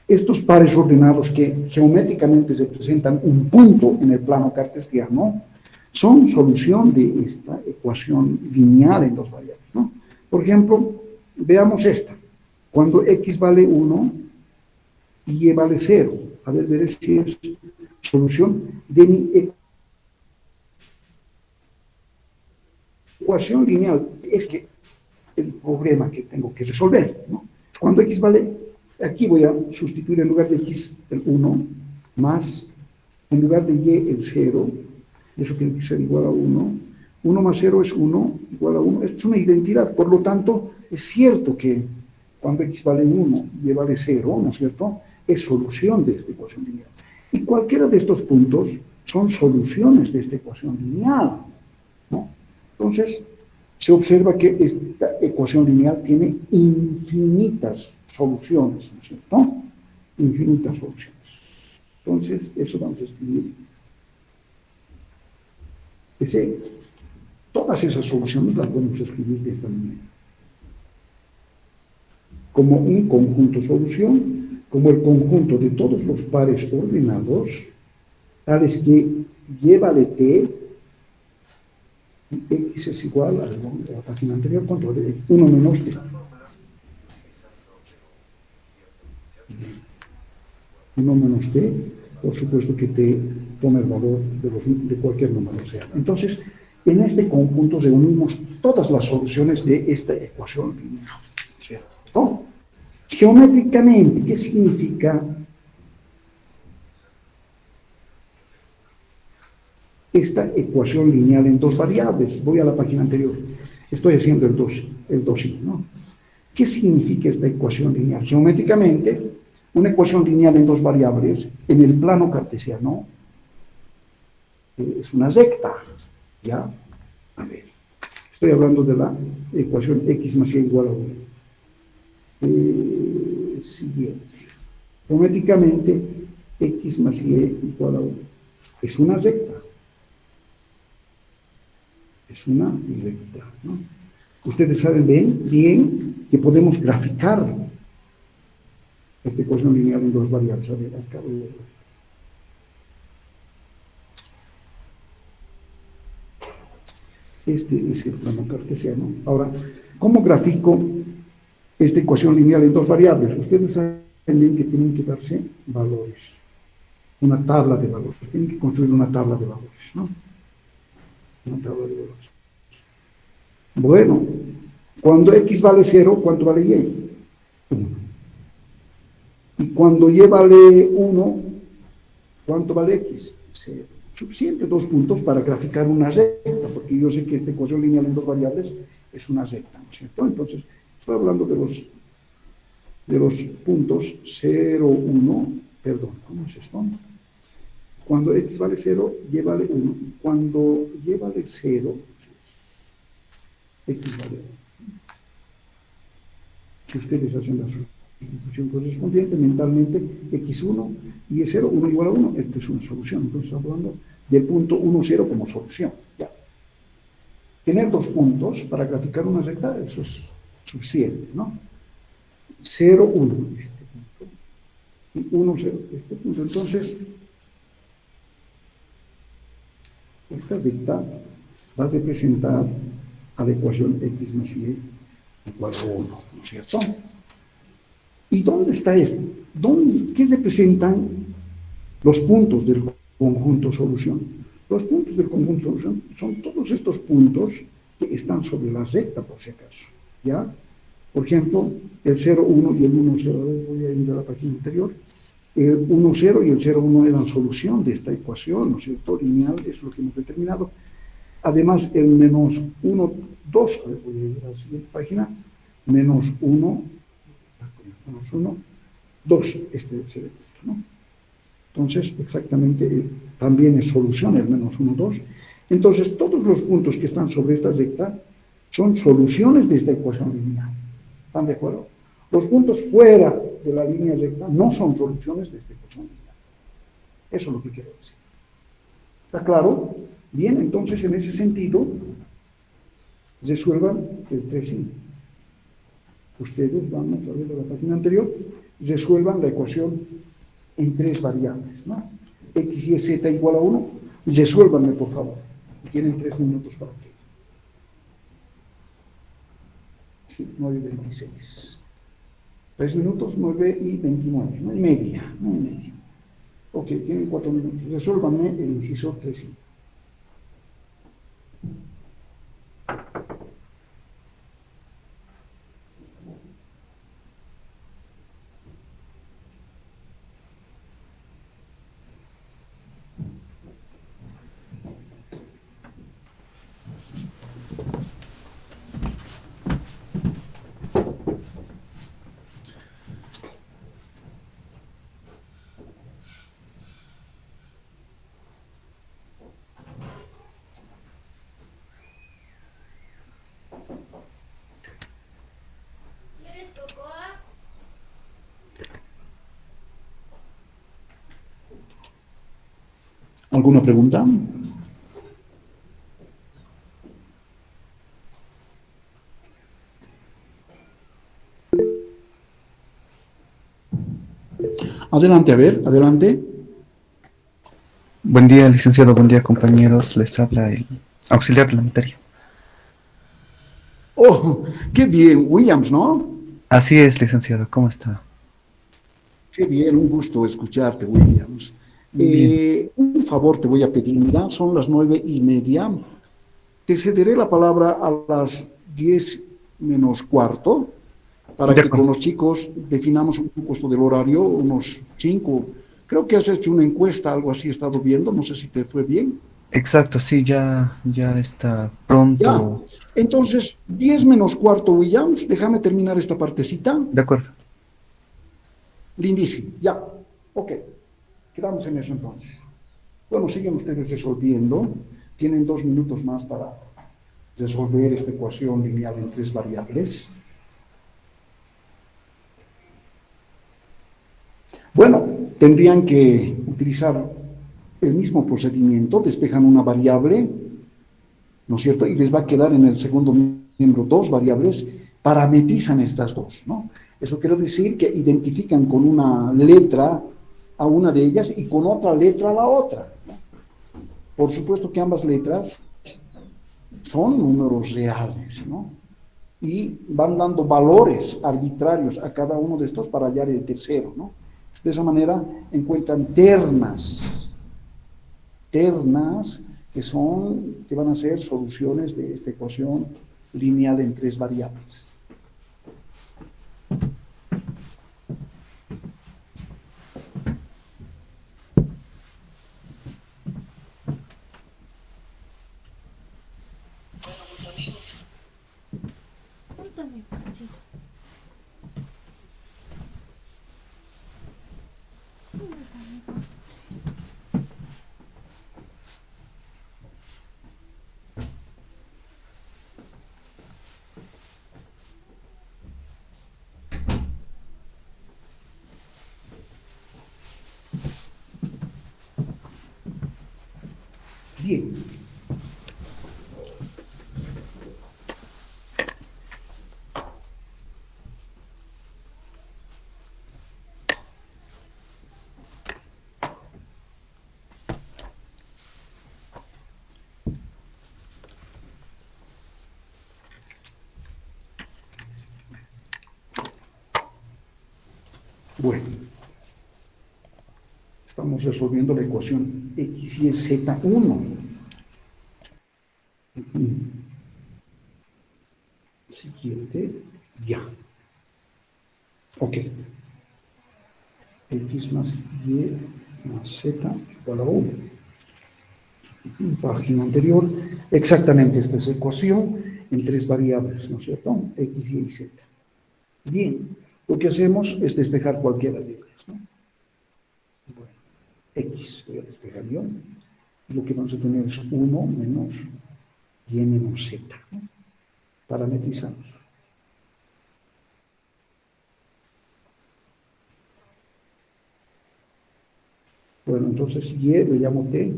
estos pares ordenados que geométricamente se presentan un punto en el plano cartesiano son solución de esta ecuación lineal en dos variables, ¿no? Por ejemplo, veamos esta. Cuando X vale 1 y Y vale 0. A ver, veré si es solución de mi ecuación lineal. Es que el problema que tengo que resolver, ¿no? Cuando X vale, aquí voy a sustituir en lugar de X el 1, más, en lugar de Y el 0, y eso tiene que ser igual a 1. 1 más 0 es 1, igual a 1. Esta es una identidad, por lo tanto, es cierto que cuando X vale 1 y Y vale 0, ¿no es cierto?, es solución de esta ecuación lineal. Y cualquiera de estos puntos son soluciones de esta ecuación lineal, ¿no? Entonces, se observa que esta ecuación lineal tiene infinitas soluciones, ¿no es cierto? Infinitas soluciones. Entonces, eso vamos a escribir. Todas esas soluciones las podemos escribir de esta manera. Como un conjunto solución, como el conjunto de todos los pares ordenados, tales que Y vale T, X es igual a la página anterior, ¿cuánto vale? 1 menos t. 1 menos t, por supuesto que t toma el valor de cualquier número real. Entonces, en este conjunto reunimos todas las soluciones de esta ecuación lineal, ¿cierto? Geométricamente, ¿qué significa esta ecuación lineal en dos variables? Voy a la página anterior. Estoy haciendo el 2i, ¿no? ¿Qué significa esta ecuación lineal? Geométricamente, una ecuación lineal en dos variables, en el plano cartesiano, es una recta, ¿ya? A ver, estoy hablando de la ecuación x más y igual a 1. Siguiente. Geométricamente, x más y igual a 1. Es una recta. Es una recta, ¿no? Ustedes saben bien que podemos graficar esta ecuación lineal en dos variables. A ver, acá voy a ver. Este es el plano cartesiano. Ahora, ¿cómo grafico esta ecuación lineal en dos variables? Ustedes saben bien que tienen que darse valores, una tabla de valores. Tienen que construir una tabla de valores, ¿no? Una tabla de valores. Bueno, cuando x vale 0, ¿cuánto vale y? 1. Y cuando y vale 1, ¿cuánto vale x? 0. Suficiente, 2 puntos para graficar una recta, porque yo sé que esta ecuación lineal en dos variables es una recta, ¿no es cierto? Entonces, estoy hablando de los puntos 0, 1, perdón, ¿cómo es esto? Cuando x vale 0, y vale 1. Cuando y vale 0, x vale 1. Si ustedes hacen la sustitución correspondiente, mentalmente x1 y es 0, 1 igual a 1, esta es una solución. Entonces estamos hablando del punto 1, 0 como solución. Ya. Tener dos puntos para graficar una recta, eso es suficiente, ¿no? 0, 1, este punto, y 1, 0, este punto. Entonces, esta recta va a representar a la ecuación x más y igual a 1, ¿no es cierto? ¿Y dónde está esto? ¿Qué representan los puntos del conjunto solución? Los puntos del conjunto solución son todos estos puntos que están sobre la recta, por si acaso, ¿ya? Por ejemplo, el 0, 1 y el 1, 0, voy a ir a la página anterior. El 1, 0 y el 0, 1 eran solución de esta ecuación, ¿no es cierto? Lineal es lo que hemos determinado. Además, el menos 1, 2, a ver, voy a ir a la siguiente página, menos 1, 2, este debe ser el punto, ¿no? Entonces, exactamente, también es solución el menos 1, 2. Entonces, todos los puntos que están sobre esta recta son soluciones de esta ecuación lineal. ¿Están de acuerdo? Los puntos fuera de la línea recta no son soluciones de esta ecuación lineal. Eso es lo que quiero decir. ¿Está claro? Bien, entonces, en ese sentido, resuelvan el 3i. Ustedes, vamos a ver de la página anterior, resuelvan la ecuación en tres variables, ¿no? X, Y, Z igual a 1, resuélvanme, por favor. Tienen 3 minutos para que. Sí, 9:26. 3 minutos, 9:29, no y media, no y media. Ok, tienen 4 minutos. Resuélvanme el inciso 3i. ¿Quieres cocoa? ¿Alguna pregunta? Adelante, a ver, adelante. Buen día, licenciado. Buen día, compañeros. Les habla el auxiliar de la materia. Oh, qué bien, Williams, ¿no? Así es, licenciado, ¿cómo está? Qué bien, un gusto escucharte, Williams. Bien, Un favor te voy a pedir, mira, son las 9:30. Te cederé la palabra a las 10 menos cuarto para de que con acuerdo. los chicos definamos un poco esto del horario, unos 5. Creo que has hecho una encuesta, algo así he estado viendo, no sé si te fue bien. Exacto, sí, ya está Ya, pronto. entonces 10 menos cuarto, Williams, déjame terminar esta partecita. De acuerdo. Lindísimo, ya, ok, quedamos en eso entonces. Bueno, siguen ustedes resolviendo, tienen 2 minutos más para resolver esta ecuación lineal en 3 variables. Bueno, tendrían que utilizar el mismo procedimiento, despejan una variable, ¿no es cierto? Y les va a quedar en el segundo miembro 2 variables, parametrizan estas dos, ¿no? Eso quiere decir que identifican con una letra a una de ellas y con otra letra a la otra, ¿no? Por supuesto que ambas letras son números reales, ¿no? Y van dando valores arbitrarios a cada uno de estos para hallar el tercero, ¿no? De esa manera encuentran ternas que van a ser soluciones de esta ecuación lineal en 3 variables. Pórtame, pancito. Bien. Bueno, estamos resolviendo la ecuación x y es z1. Siguiente, ya. Ok. X más y más z igual a 1. Página anterior, exactamente esta es la ecuación en 3 variables, ¿no es cierto? X, Y y Z. Bien, lo que hacemos es despejar cualquiera de ellas, ¿no? Bueno, X, voy a despejar yo. Y lo que vamos a tener es 1 menos Y menos Z, ¿no? Parametrizamos. Bueno, entonces Y le llamo T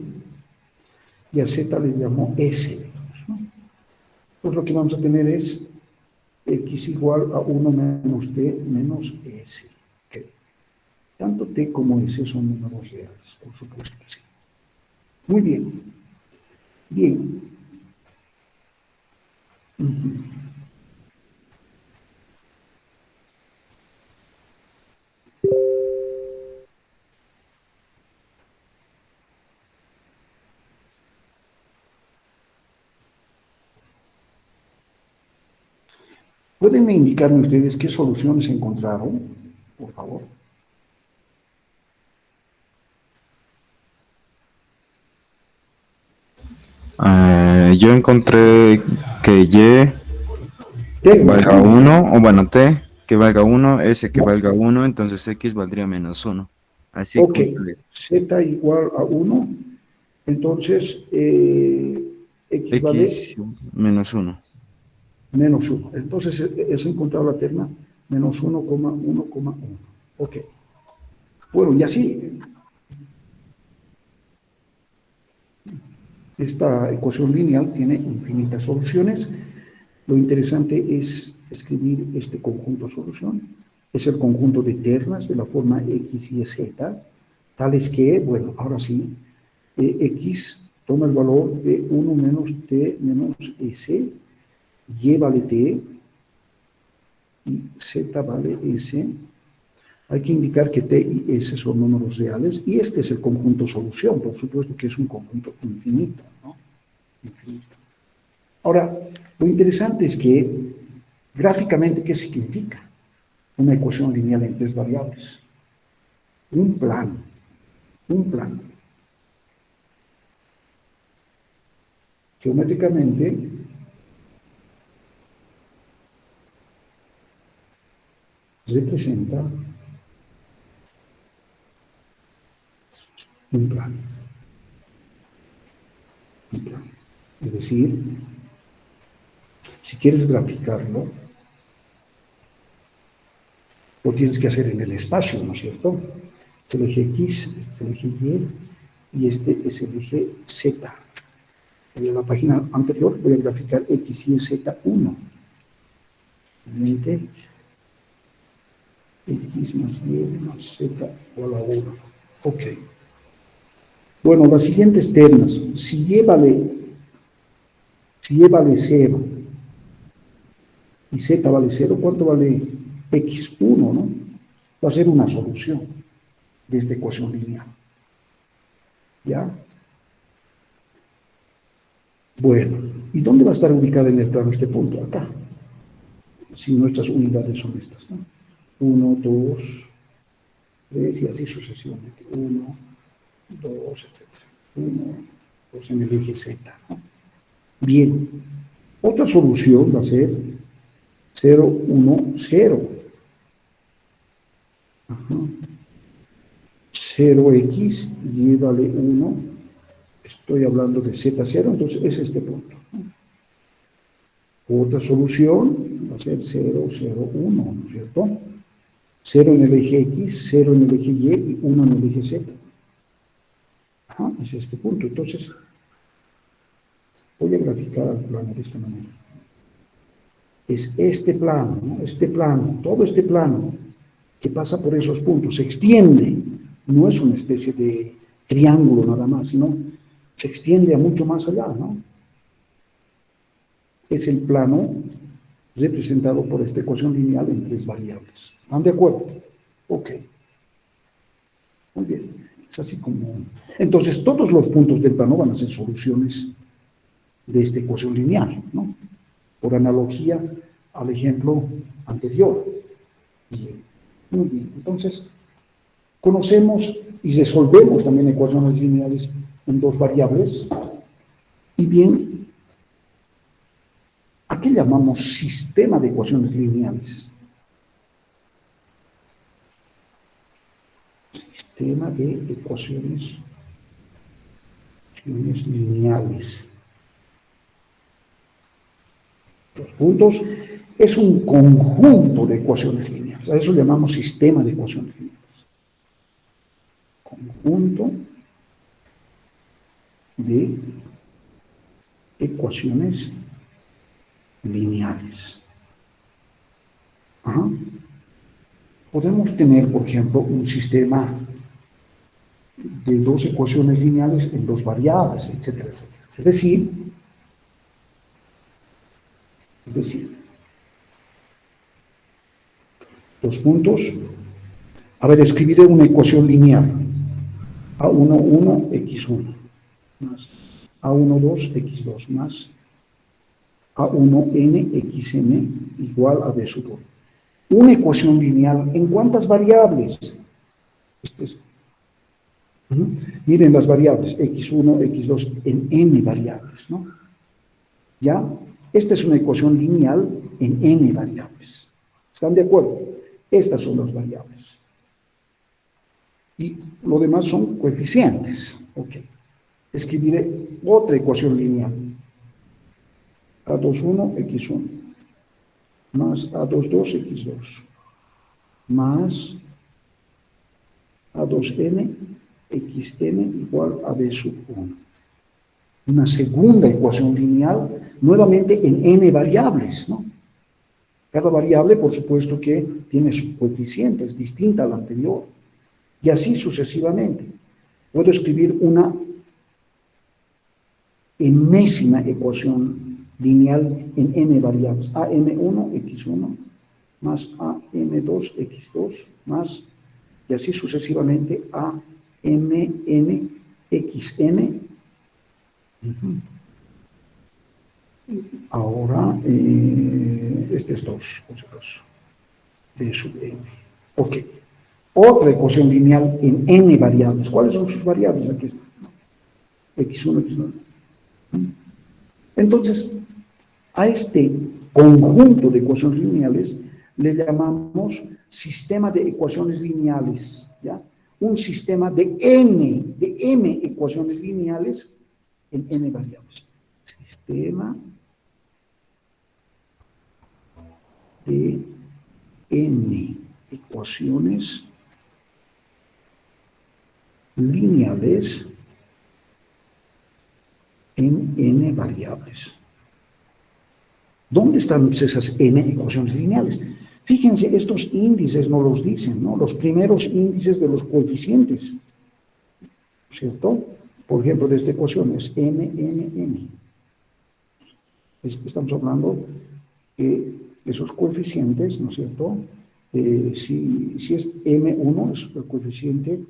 y a Z le llamo S, ¿no? Pues lo que vamos a tener es X igual a 1 menos T menos S. Okay. Tanto T como S son números reales, por supuesto que sí. Muy bien. Bien. ¿Pueden indicarme ustedes qué soluciones encontraron, por favor? Yo encontré que Y T, valga 1, o bueno, T que valga 1, S que ¿no? valga 1, entonces X valdría menos 1. Así Ok, cumple. Z igual a 1, entonces X vale X menos 1. menos 1. Entonces es encontrado la terna menos 1,1,1. Ok. Bueno, y así, esta ecuación lineal tiene infinitas soluciones. Lo interesante es escribir este conjunto solución. Es el conjunto de ternas de la forma X y Z, tales que, bueno, ahora sí, X toma el valor de 1 menos t menos s, y vale t, y z vale s. Hay que indicar que t y s son números reales, y este es el conjunto solución, por supuesto que es un conjunto infinito, ¿no? Infinito. Ahora, lo interesante es que, gráficamente, ¿qué significa una ecuación lineal en tres variables? Un plano. Geométricamente, representa un plano. Es decir, si quieres graficarlo, lo tienes que hacer en el espacio, ¿no es cierto? Este es el eje X, este es el eje Y, y este es el eje Z. En la página anterior voy a graficar X, Y, Z1. Realmente, X más Y más Z igual a 1. Ok. Bueno, las siguientes ternas. Si Y vale 0 y Z vale 0, ¿cuánto vale X1, no? Va a ser una solución de esta ecuación lineal. ¿Ya? Bueno, ¿y dónde va a estar ubicada en el plano este punto? Acá. Si nuestras unidades son estas, ¿no? 1, 2, 3 y así sucesivamente. 1, 2, etc. 1, 2 en el eje Z, ¿no? Bien. Otra solución va a ser 0, 1, 0. 0x, y vale 1. Estoy hablando de Z0, entonces es este punto, ¿no? Otra solución va a ser 0, 0, 1, ¿no es cierto? 0 en el eje X, 0 en el eje Y y 1 en el eje Z. Es este punto. Entonces, voy a graficar el plano de esta manera. Es este plano, ¿no? Este plano, todo este plano que pasa por esos puntos, se extiende, no es una especie de triángulo nada más, sino se extiende a mucho más allá, ¿no? Es el plano representado por esta ecuación lineal en tres variables. ¿Están de acuerdo? Ok. Muy bien. Es así como... Entonces, todos los puntos del plano van a ser soluciones de esta ecuación lineal, ¿no? Por analogía al ejemplo anterior. Bien. Muy bien. Entonces, conocemos y resolvemos también ecuaciones lineales en dos variables. Y bien, ¿a qué llamamos sistema de ecuaciones lineales? Sistema de ecuaciones lineales. Los puntos es un conjunto de ecuaciones lineales. A eso llamamos sistema de ecuaciones lineales. Conjunto de ecuaciones lineales. Podemos tener, por ejemplo, un sistema de dos ecuaciones lineales en dos variables, etcétera, etcétera. Es decir, los puntos, a ver, escribiré una ecuación lineal. A1, 1, x1, más A1, 2, x2, más A1n, xn, igual a b sub 1. Una ecuación lineal, ¿en cuántas variables? Miren las variables, x1, x2, en n variables, ¿no? ¿Ya? Esta es una ecuación lineal en n variables. ¿Están de acuerdo? Estas son las variables. Y lo demás son coeficientes. Ok. Escribiré otra ecuación lineal. A21, x1, más A22, x2, más A2n, xn igual a b sub 1. Una segunda ecuación lineal, nuevamente en n variables, ¿no? Cada variable, por supuesto, que tiene su coeficiente, es distinta a la anterior. Y así sucesivamente. Puedo escribir una enésima ecuación lineal en n variables. AM1, x1, más AM2, x2, más, y así sucesivamente, AMN, xn. Ahora, este es 2, b sub n. Ok. Otra ecuación lineal en n variables. ¿Cuáles son sus variables? Aquí está. X1, x2. Entonces, a este conjunto de ecuaciones lineales le llamamos sistema de ecuaciones lineales, ¿ya? Un sistema de m ecuaciones lineales en n variables. Sistema de n ecuaciones lineales en n variables. ¿Dónde están esas n ecuaciones lineales? Fíjense, estos índices no los dicen, ¿no? Los primeros índices de los coeficientes, ¿cierto? Por ejemplo, de esta ecuación es n. Estamos hablando que esos coeficientes, ¿no es cierto? Si es m1, es el coeficiente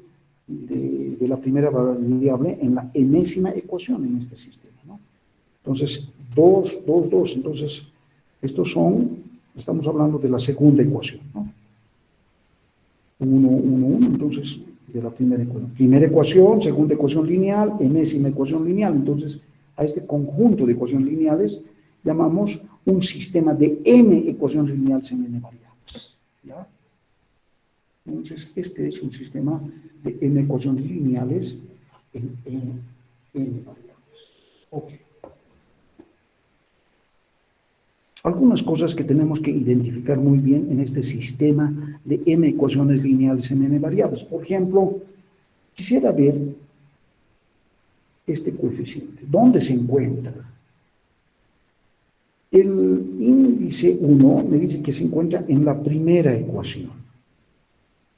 de la primera variable en la enésima ecuación en este sistema, ¿no? Entonces, 2, 2, 2. Entonces, estos son, estamos hablando de la segunda ecuación, ¿no? 1, 1, 1. Entonces, de la primera ecuación. Primera ecuación, segunda ecuación lineal, enésima ecuación lineal. Entonces, a este conjunto de ecuaciones lineales llamamos un sistema de n ecuaciones lineales en n variables, ¿ya? Entonces, este es un sistema de n ecuaciones lineales en n variables. Ok. Algunas cosas que tenemos que identificar muy bien en este sistema de n ecuaciones lineales en n variables. Por ejemplo, quisiera ver este coeficiente. ¿Dónde se encuentra? El índice 1 me dice que se encuentra en la primera ecuación.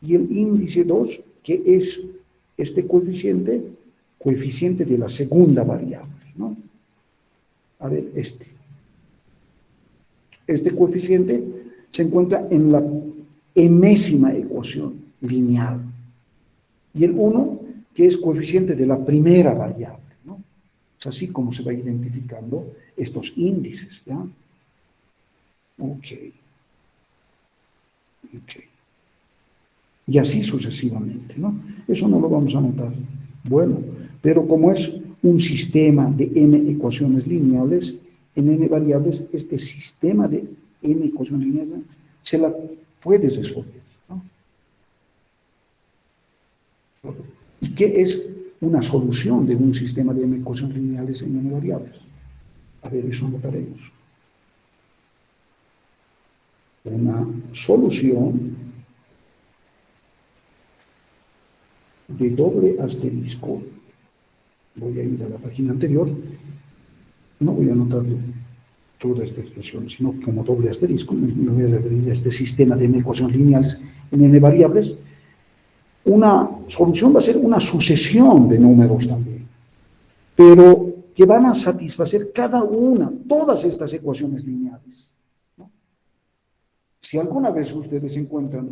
Y el índice 2, que es este coeficiente de la segunda variable, ¿no? A ver, este coeficiente se encuentra en la enésima ecuación lineal. Y el 1, que es coeficiente de la primera variable, ¿no? Es así como se va identificando estos índices, ¿ya? Ok. Y así sucesivamente, ¿no? Eso no lo vamos a notar. Bueno, pero como es un sistema de n ecuaciones lineales, en n variables, este sistema de n ecuaciones lineales se la puede resolver, ¿no? ¿Y qué es una solución de un sistema de n ecuaciones lineales en n variables? A ver, eso notaremos. Una solución de doble asterisco. Voy a ir a la página anterior. No voy a anotar toda esta expresión, sino como doble asterisco. Me voy a referir a este sistema de n ecuaciones lineales en n variables. Una solución va a ser una sucesión de números también, pero que van a satisfacer todas estas ecuaciones lineales, ¿no? Si alguna vez ustedes encuentran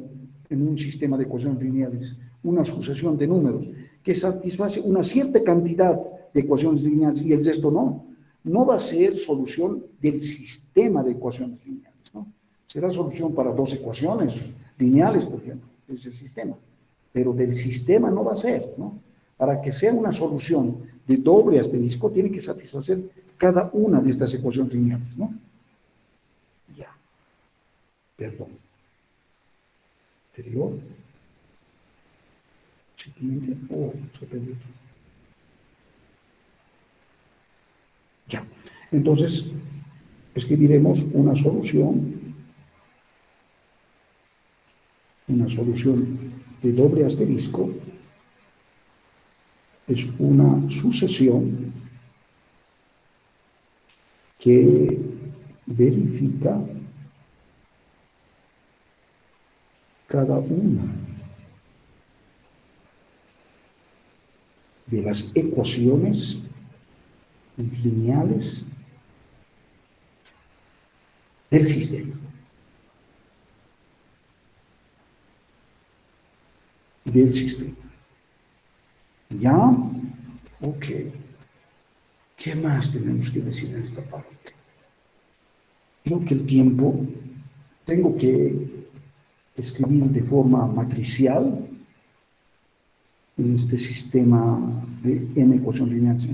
en un sistema de ecuaciones lineales una sucesión de números que satisface una cierta cantidad de ecuaciones lineales y el resto no va a ser solución del sistema de ecuaciones lineales, ¿no? Será solución para 2 ecuaciones lineales, por ejemplo, de ese sistema, pero del sistema no va a ser, ¿no? Para que sea una solución de doble asterisco, tiene que satisfacer cada una de estas ecuaciones lineales, ¿no? Ya. Perdón. Anterior. Siguiente. Se perdió. Ya. Entonces, escribiremos una solución de doble asterisco. Es una sucesión que verifica cada una de las ecuaciones lineales del sistema. Del sistema. ¿Ya? Ok. ¿Qué más tenemos que decir en esta parte? Creo que el tiempo tengo que escribir de forma matricial en este sistema de n ecuaciones lineales.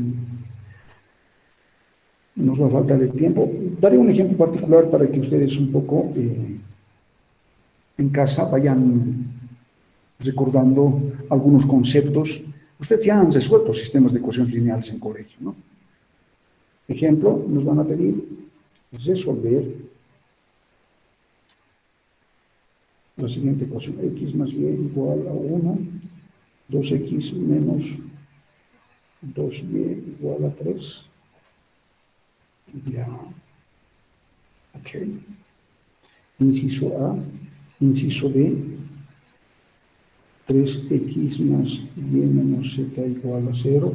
Nos va a faltar el tiempo. Daré un ejemplo particular para que ustedes un poco en casa vayan recordando algunos conceptos. Ustedes ya han resuelto sistemas de ecuaciones lineales en colegio, ¿no? Ejemplo, nos van a pedir resolver la siguiente ecuación: x más y igual a 1, 2x menos 2y igual a 3. Ya. Ok. Inciso A. Inciso B. 3x más y menos z igual a 0.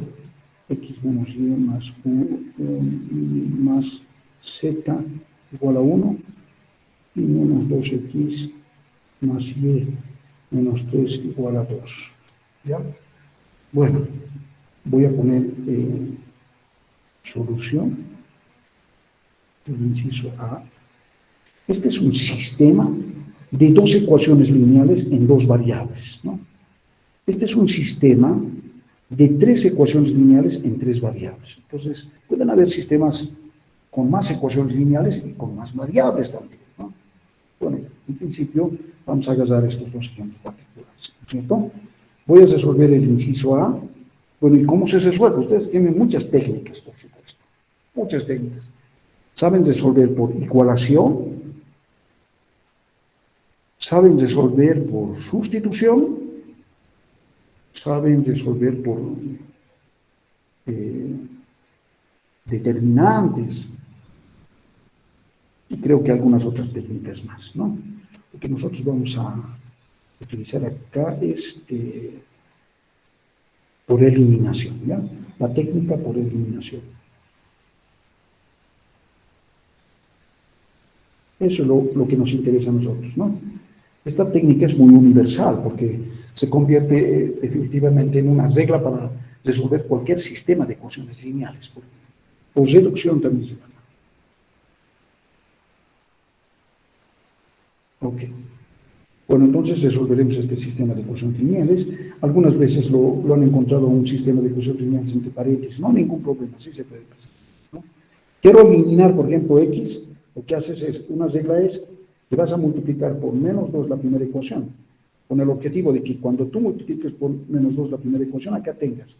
X menos y más más z igual a 1. Y menos 2x más y menos 3 igual a 2. ¿Ya? Bueno, voy a poner solución. El inciso A. Este es un sistema de dos ecuaciones lineales en dos variables, ¿no? Este es un sistema de tres ecuaciones lineales en tres variables. Entonces, pueden haber sistemas con más ecuaciones lineales y con más variables también, ¿no? Bueno, en principio, vamos a agarrar estos dos ejemplos particulares, ¿cierto? Voy a resolver el inciso A. Bueno, ¿y cómo se resuelve? Ustedes tienen muchas técnicas, por supuesto, muchas técnicas. Saben resolver por igualación, saben resolver por sustitución, saben resolver por determinantes, y creo que algunas otras técnicas más, ¿no? Lo que nosotros vamos a utilizar acá es por eliminación, ¿ya? La técnica por eliminación. Eso es lo que nos interesa a nosotros, ¿no? Esta técnica es muy universal porque se convierte definitivamente en una regla para resolver cualquier sistema de ecuaciones lineales. O reducción también se llama. Ok. Bueno, entonces resolveremos este sistema de ecuaciones lineales. Algunas veces lo han encontrado un sistema de ecuaciones lineales entre paréntesis. No hay ningún problema, así se puede presentar, ¿no? Quiero eliminar, por ejemplo, x. Lo que haces es, una regla es que vas a multiplicar por menos 2 la primera ecuación, con el objetivo de que cuando tú multipliques por menos 2 la primera ecuación, acá tengas,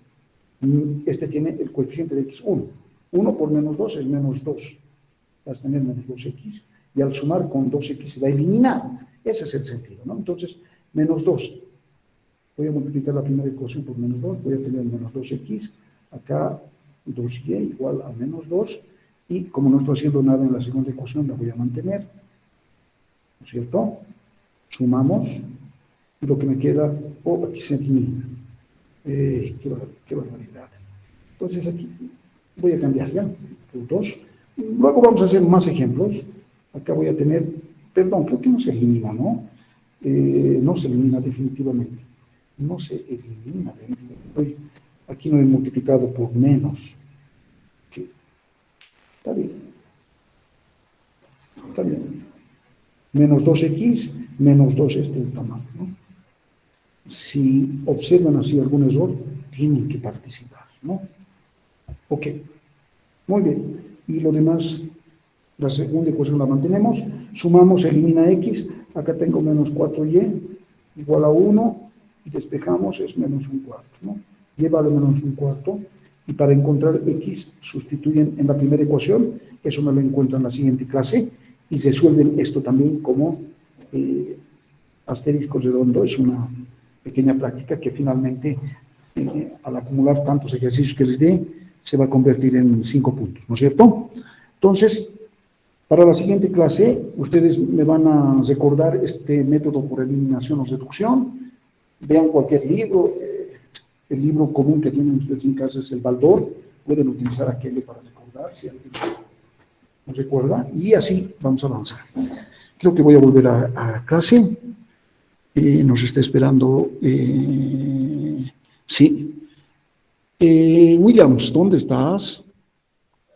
este tiene el coeficiente de x 1. 1 por menos 2 es menos 2. Vas a tener menos 2x, y al sumar con 2x se va a eliminar. Ese es el sentido, ¿no? Entonces, menos 2. Voy a multiplicar la primera ecuación por menos 2, voy a tener menos 2x, acá 2y igual a menos 2, y como no estoy haciendo nada en la segunda ecuación, la voy a mantener, ¿no es cierto? Sumamos, y lo que me queda, aquí se elimina. Qué barbaridad. Entonces aquí voy a cambiar ya, por 2. Luego vamos a hacer más ejemplos. Acá voy a tener, perdón, creo que no se elimina, ¿no? No se elimina definitivamente. No se elimina definitivamente. Aquí no he multiplicado por menos. Está bien. Está bien. Menos 2x, menos 2 este está mal, ¿no? Si observan así algún error, tienen que participar, ¿no? Ok. Muy bien. Y lo demás, la segunda ecuación la mantenemos. Sumamos, elimina x. Acá tengo menos 4y igual a 1. Y despejamos, es menos un cuarto, ¿no? Y vale menos un cuarto. Y para encontrar x, sustituyen en la primera ecuación, eso me lo encuentro en la siguiente clase, y resuelven esto también como asterisco redondo. Es una pequeña práctica que finalmente, al acumular tantos ejercicios que les dé, se va a convertir en 5 puntos, ¿no es cierto? Entonces, para la siguiente clase, ustedes me van a recordar este método por eliminación o reducción. Vean cualquier libro. El libro común que tienen ustedes en casa es el Baldor, pueden utilizar aquello para recordar, si alguien no recuerda, y así vamos a avanzar. Creo que voy a volver a clase. Nos está esperando, sí. Williams, ¿dónde estás?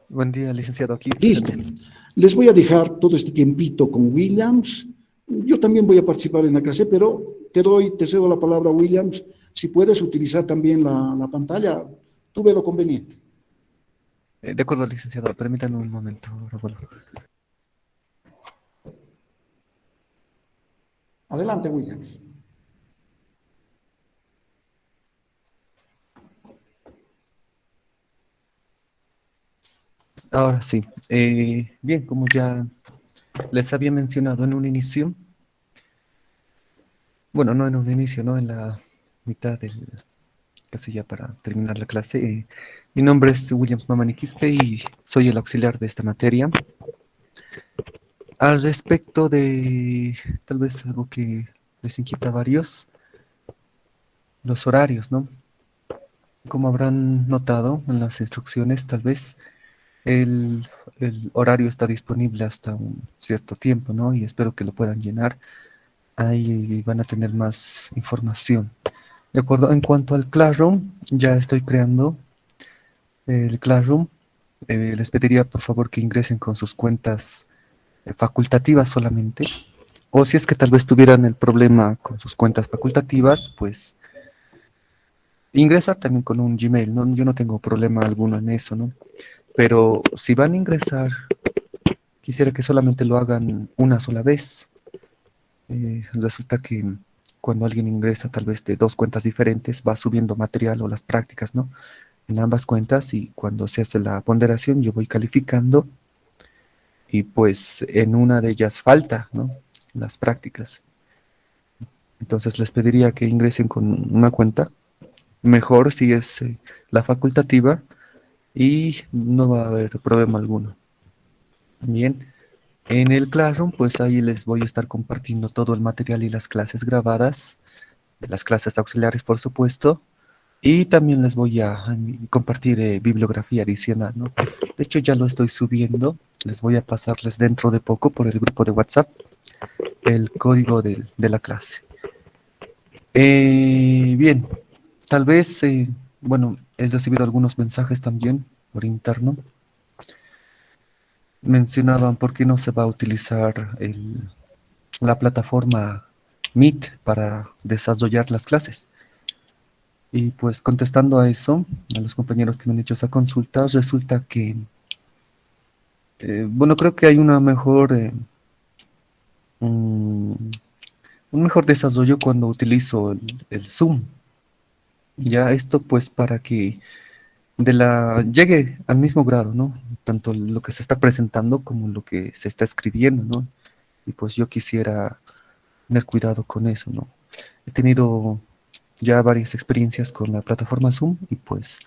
Buen día, licenciado, aquí Listo. presente. Les voy a dejar todo este tiempito con Williams. Yo también voy a participar en la clase, pero te cedo la palabra, Williams. Si puedes utilizar también la pantalla, tú ve lo conveniente. De acuerdo, licenciado, permítame un momento, Raúl. Adelante, Williams. Ahora sí. Bien, como ya les había mencionado en un inicio, bueno, no en un inicio, no en la mitad del, casi ya para terminar la clase, mi nombre es Williams Mamani Quispe y soy el auxiliar de esta materia. Al respecto de tal vez algo que les inquieta a varios, los horarios, ¿no? Como habrán notado en las instrucciones, tal vez el, el horario está disponible hasta un cierto tiempo, ¿no? Y espero que lo puedan llenar. Ahí van a tener más información. De acuerdo, en cuanto al Classroom, ya estoy creando el Classroom. Les pediría por favor que ingresen con sus cuentas facultativas solamente. O si es que tal vez tuvieran el problema con sus cuentas facultativas, pues ingresar también con un Gmail, ¿no? Yo no tengo problema alguno en eso, ¿no? Pero si van a ingresar, quisiera que solamente lo hagan una sola vez. Resulta que cuando alguien ingresa tal vez de dos cuentas diferentes, va subiendo material o las prácticas, ¿no? En ambas cuentas y cuando se hace la ponderación yo voy calificando y pues en una de ellas falta, ¿no? Las prácticas. Entonces les pediría que ingresen con una cuenta, mejor si es la facultativa y no va a haber problema alguno. Bien. En el Classroom, pues ahí les voy a estar compartiendo todo el material y las clases grabadas, de las clases auxiliares, por supuesto, y también les voy a compartir bibliografía adicional, ¿no? De hecho, ya lo estoy subiendo, les voy a pasarles dentro de poco por el grupo de WhatsApp el código de la clase. Bien, tal vez, bueno, he recibido algunos mensajes también por interno. Mencionaban por qué no se va a utilizar la plataforma Meet para desarrollar las clases. Y pues contestando a eso, a los compañeros que me han hecho esa consulta, resulta que, bueno, creo que hay una mejor, un mejor desarrollo cuando utilizo el Zoom. Ya esto pues para que llegue al mismo grado, ¿no? Tanto lo que se está presentando como lo que se está escribiendo, ¿no? Y pues yo quisiera tener cuidado con eso, ¿no? He tenido ya varias experiencias con la plataforma Zoom y pues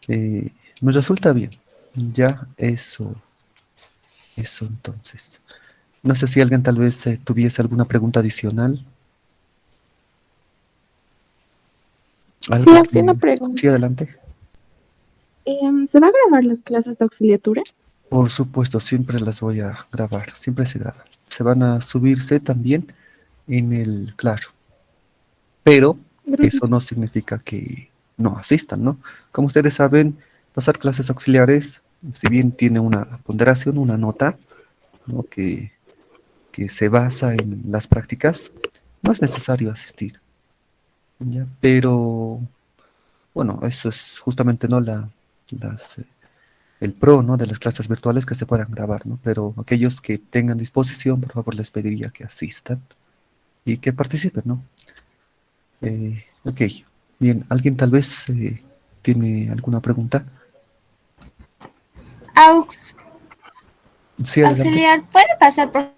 eh, me resulta bien. Ya eso entonces. No sé si alguien tal vez tuviese alguna pregunta adicional. Sí, Algo haciendo que... Sí, pregunta. adelante. ¿Se va a grabar las clases de auxiliatura? Por supuesto, siempre las voy a grabar, siempre se graban. Se van a subirse también en el Classroom, pero Gracias. eso no significa que no asistan, ¿no? Como ustedes saben, pasar clases auxiliares, si bien tiene una ponderación, una nota, ¿no? que se basa en las prácticas, no es necesario asistir, ¿ya? Pero, bueno, eso es justamente, ¿no? Las, el pro, ¿no? De las clases virtuales que se puedan grabar, ¿no? Pero aquellos que tengan disposición, por favor, les pediría que asistan y que participen, ¿no? Ok, bien, ¿alguien tal vez tiene alguna pregunta? Aux, Sí, adelante. auxiliar, ¿puede pasar por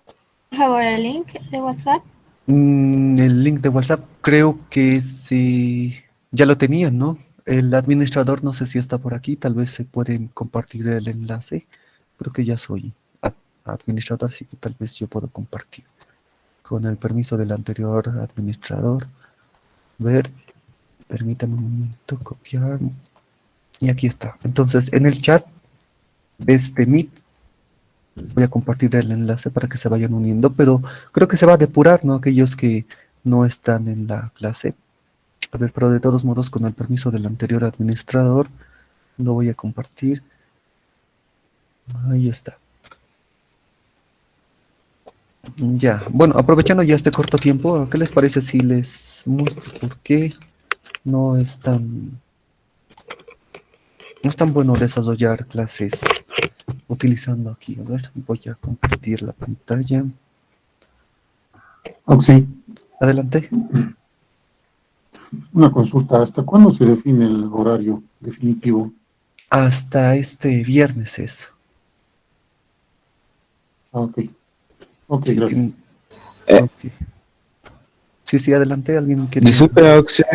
favor el link de WhatsApp? El link de WhatsApp creo que sí, ya lo tenían, ¿no? El administrador no sé si está por aquí, tal vez se pueden compartir el enlace. Creo que ya soy administrador, así que tal vez yo puedo compartir. Con el permiso del anterior administrador. Ver, permítame un momento, copiar. Y aquí está. Entonces, en el chat de este Meet, voy a compartir el enlace para que se vayan uniendo, pero creo que se va a depurar, ¿no? Aquellos que no están en la clase. A ver, pero de todos modos, con el permiso del anterior administrador, lo voy a compartir. Ahí está. Ya, bueno, aprovechando ya este corto tiempo, ¿qué les parece si les muestro por qué no es tan bueno desarrollar clases utilizando aquí? A ver, voy a compartir la pantalla. Sí, Adelante. una consulta. ¿Hasta cuándo se define el horario definitivo? Hasta este viernes es. Ok. Ok, Sí, gracias. ok. Sí, adelante, alguien quiere. Disculpe, Auxe,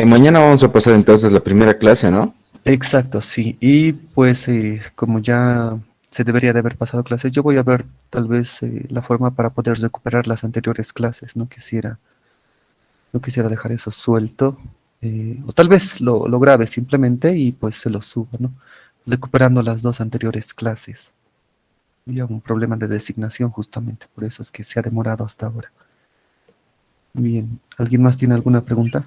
mañana vamos a pasar entonces la primera clase, ¿no? Exacto, sí. Y pues como ya se debería de haber pasado clases, yo voy a ver tal vez la forma para poder recuperar las anteriores clases. No quisiera dejar eso suelto. O tal vez lo grabe simplemente y pues se lo subo, ¿no? Recuperando las dos anteriores clases. Había un problema de designación justamente, por eso es que se ha demorado hasta ahora. Bien, ¿alguien más tiene alguna pregunta?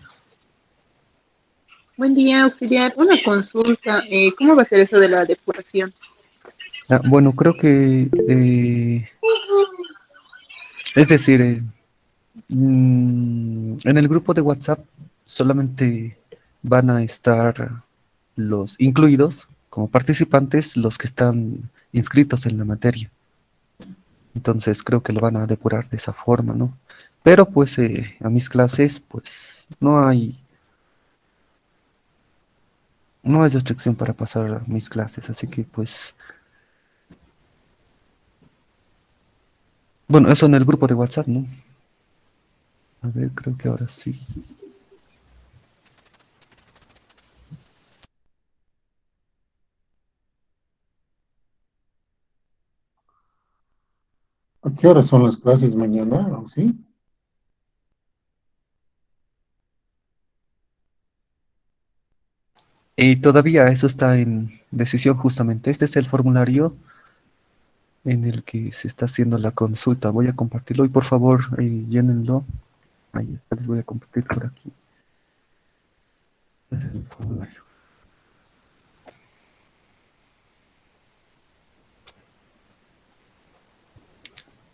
Buen día, auxiliar. Una consulta. ¿Cómo va a ser eso de la depuración? Bueno, creo que, es decir, en el grupo de WhatsApp solamente van a estar los incluidos como participantes, los que están inscritos en la materia. Entonces creo que lo van a depurar de esa forma, ¿no? Pero pues a mis clases, pues no hay restricción para pasar a mis clases, así que pues, bueno, eso en el grupo de WhatsApp, ¿no? A ver, creo que ahora sí. ¿A qué hora son las clases mañana? ¿Sí? Y todavía eso está en decisión justamente. Este es el formulario en el que se está haciendo la consulta. Voy a compartirlo y por favor llénenlo. Ahí está, les voy a compartir por aquí. El formulario.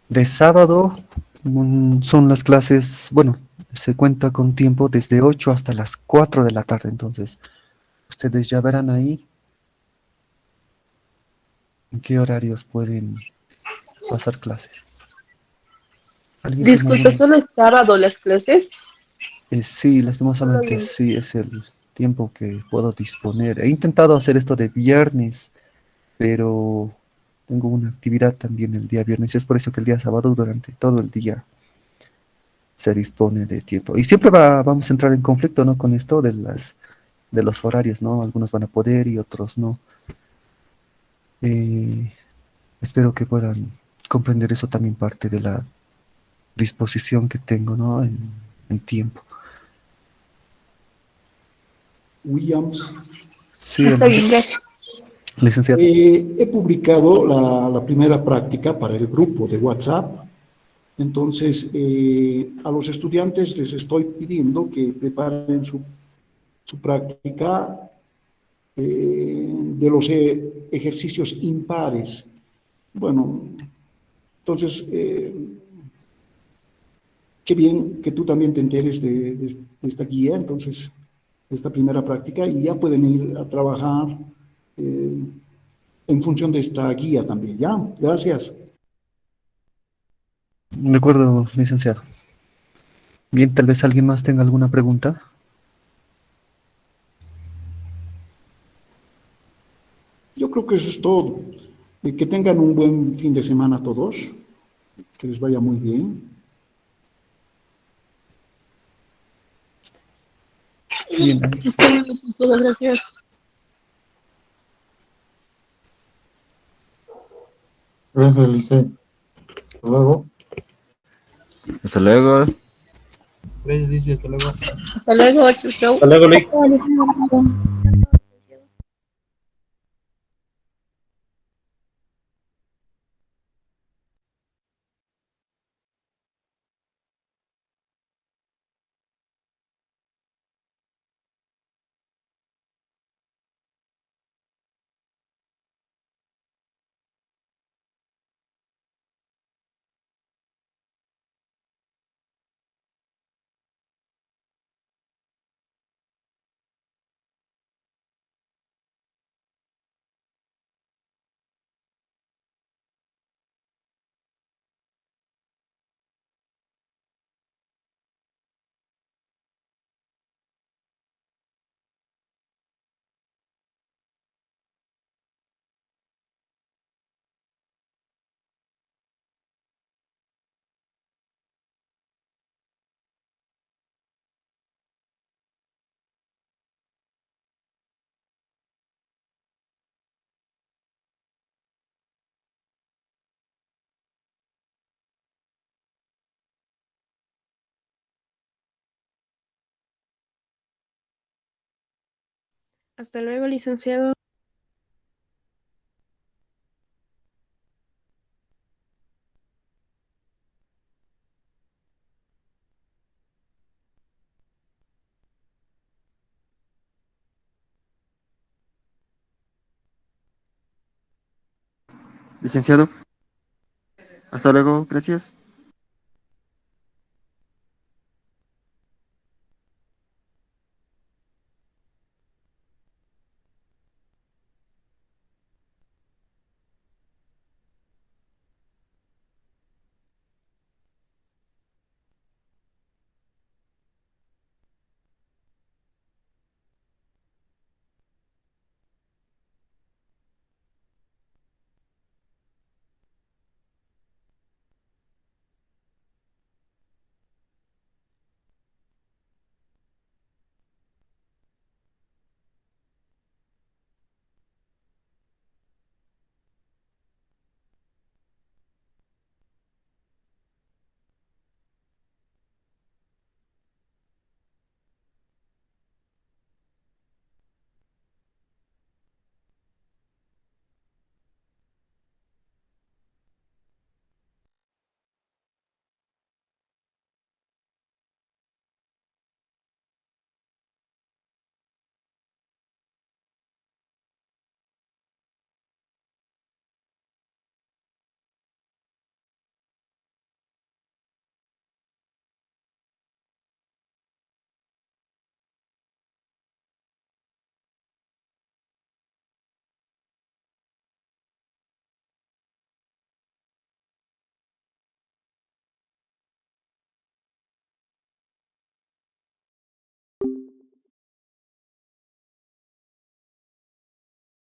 De sábado son las clases, bueno, se cuenta con tiempo desde 8 hasta las 4 de la tarde, entonces ustedes ya verán ahí en qué horarios pueden pasar clases. ¿Alguien tiene Disculpe, alguna? ¿solo es sábado las clases? Sí, lastimosamente sí, es el tiempo que puedo disponer. He intentado hacer esto de viernes, pero tengo una actividad también el día viernes. Es por eso que el día sábado durante todo el día se dispone de tiempo. Y siempre vamos a entrar en conflicto, ¿no? Con esto de los horarios, ¿no? Algunos van a poder y otros no. Espero que puedan comprender eso también parte de la disposición que tengo, ¿no? En tiempo. Williams. Sí, Está bien, gracias. licenciado. He publicado la primera práctica para el grupo de WhatsApp. Entonces, a los estudiantes les estoy pidiendo que preparen su práctica de los ejercicios impares. Bueno, entonces, qué bien que tú también te enteres de esta guía, entonces, de esta primera práctica, y ya pueden ir a trabajar en función de esta guía también, ¿ya? Gracias. De acuerdo, licenciado. Bien, tal vez alguien más tenga alguna pregunta. Yo creo que eso es todo. Que tengan un buen fin de semana todos, que les vaya muy bien. Bien, Está bien, muchas gracias. Gracias, Lice. Hasta luego. Hasta luego. Gracias, Lice, hasta luego. Hasta luego, chau, chau. Hasta luego, Lick. Vale, Hasta luego, licenciado. Licenciado, hasta luego, gracias.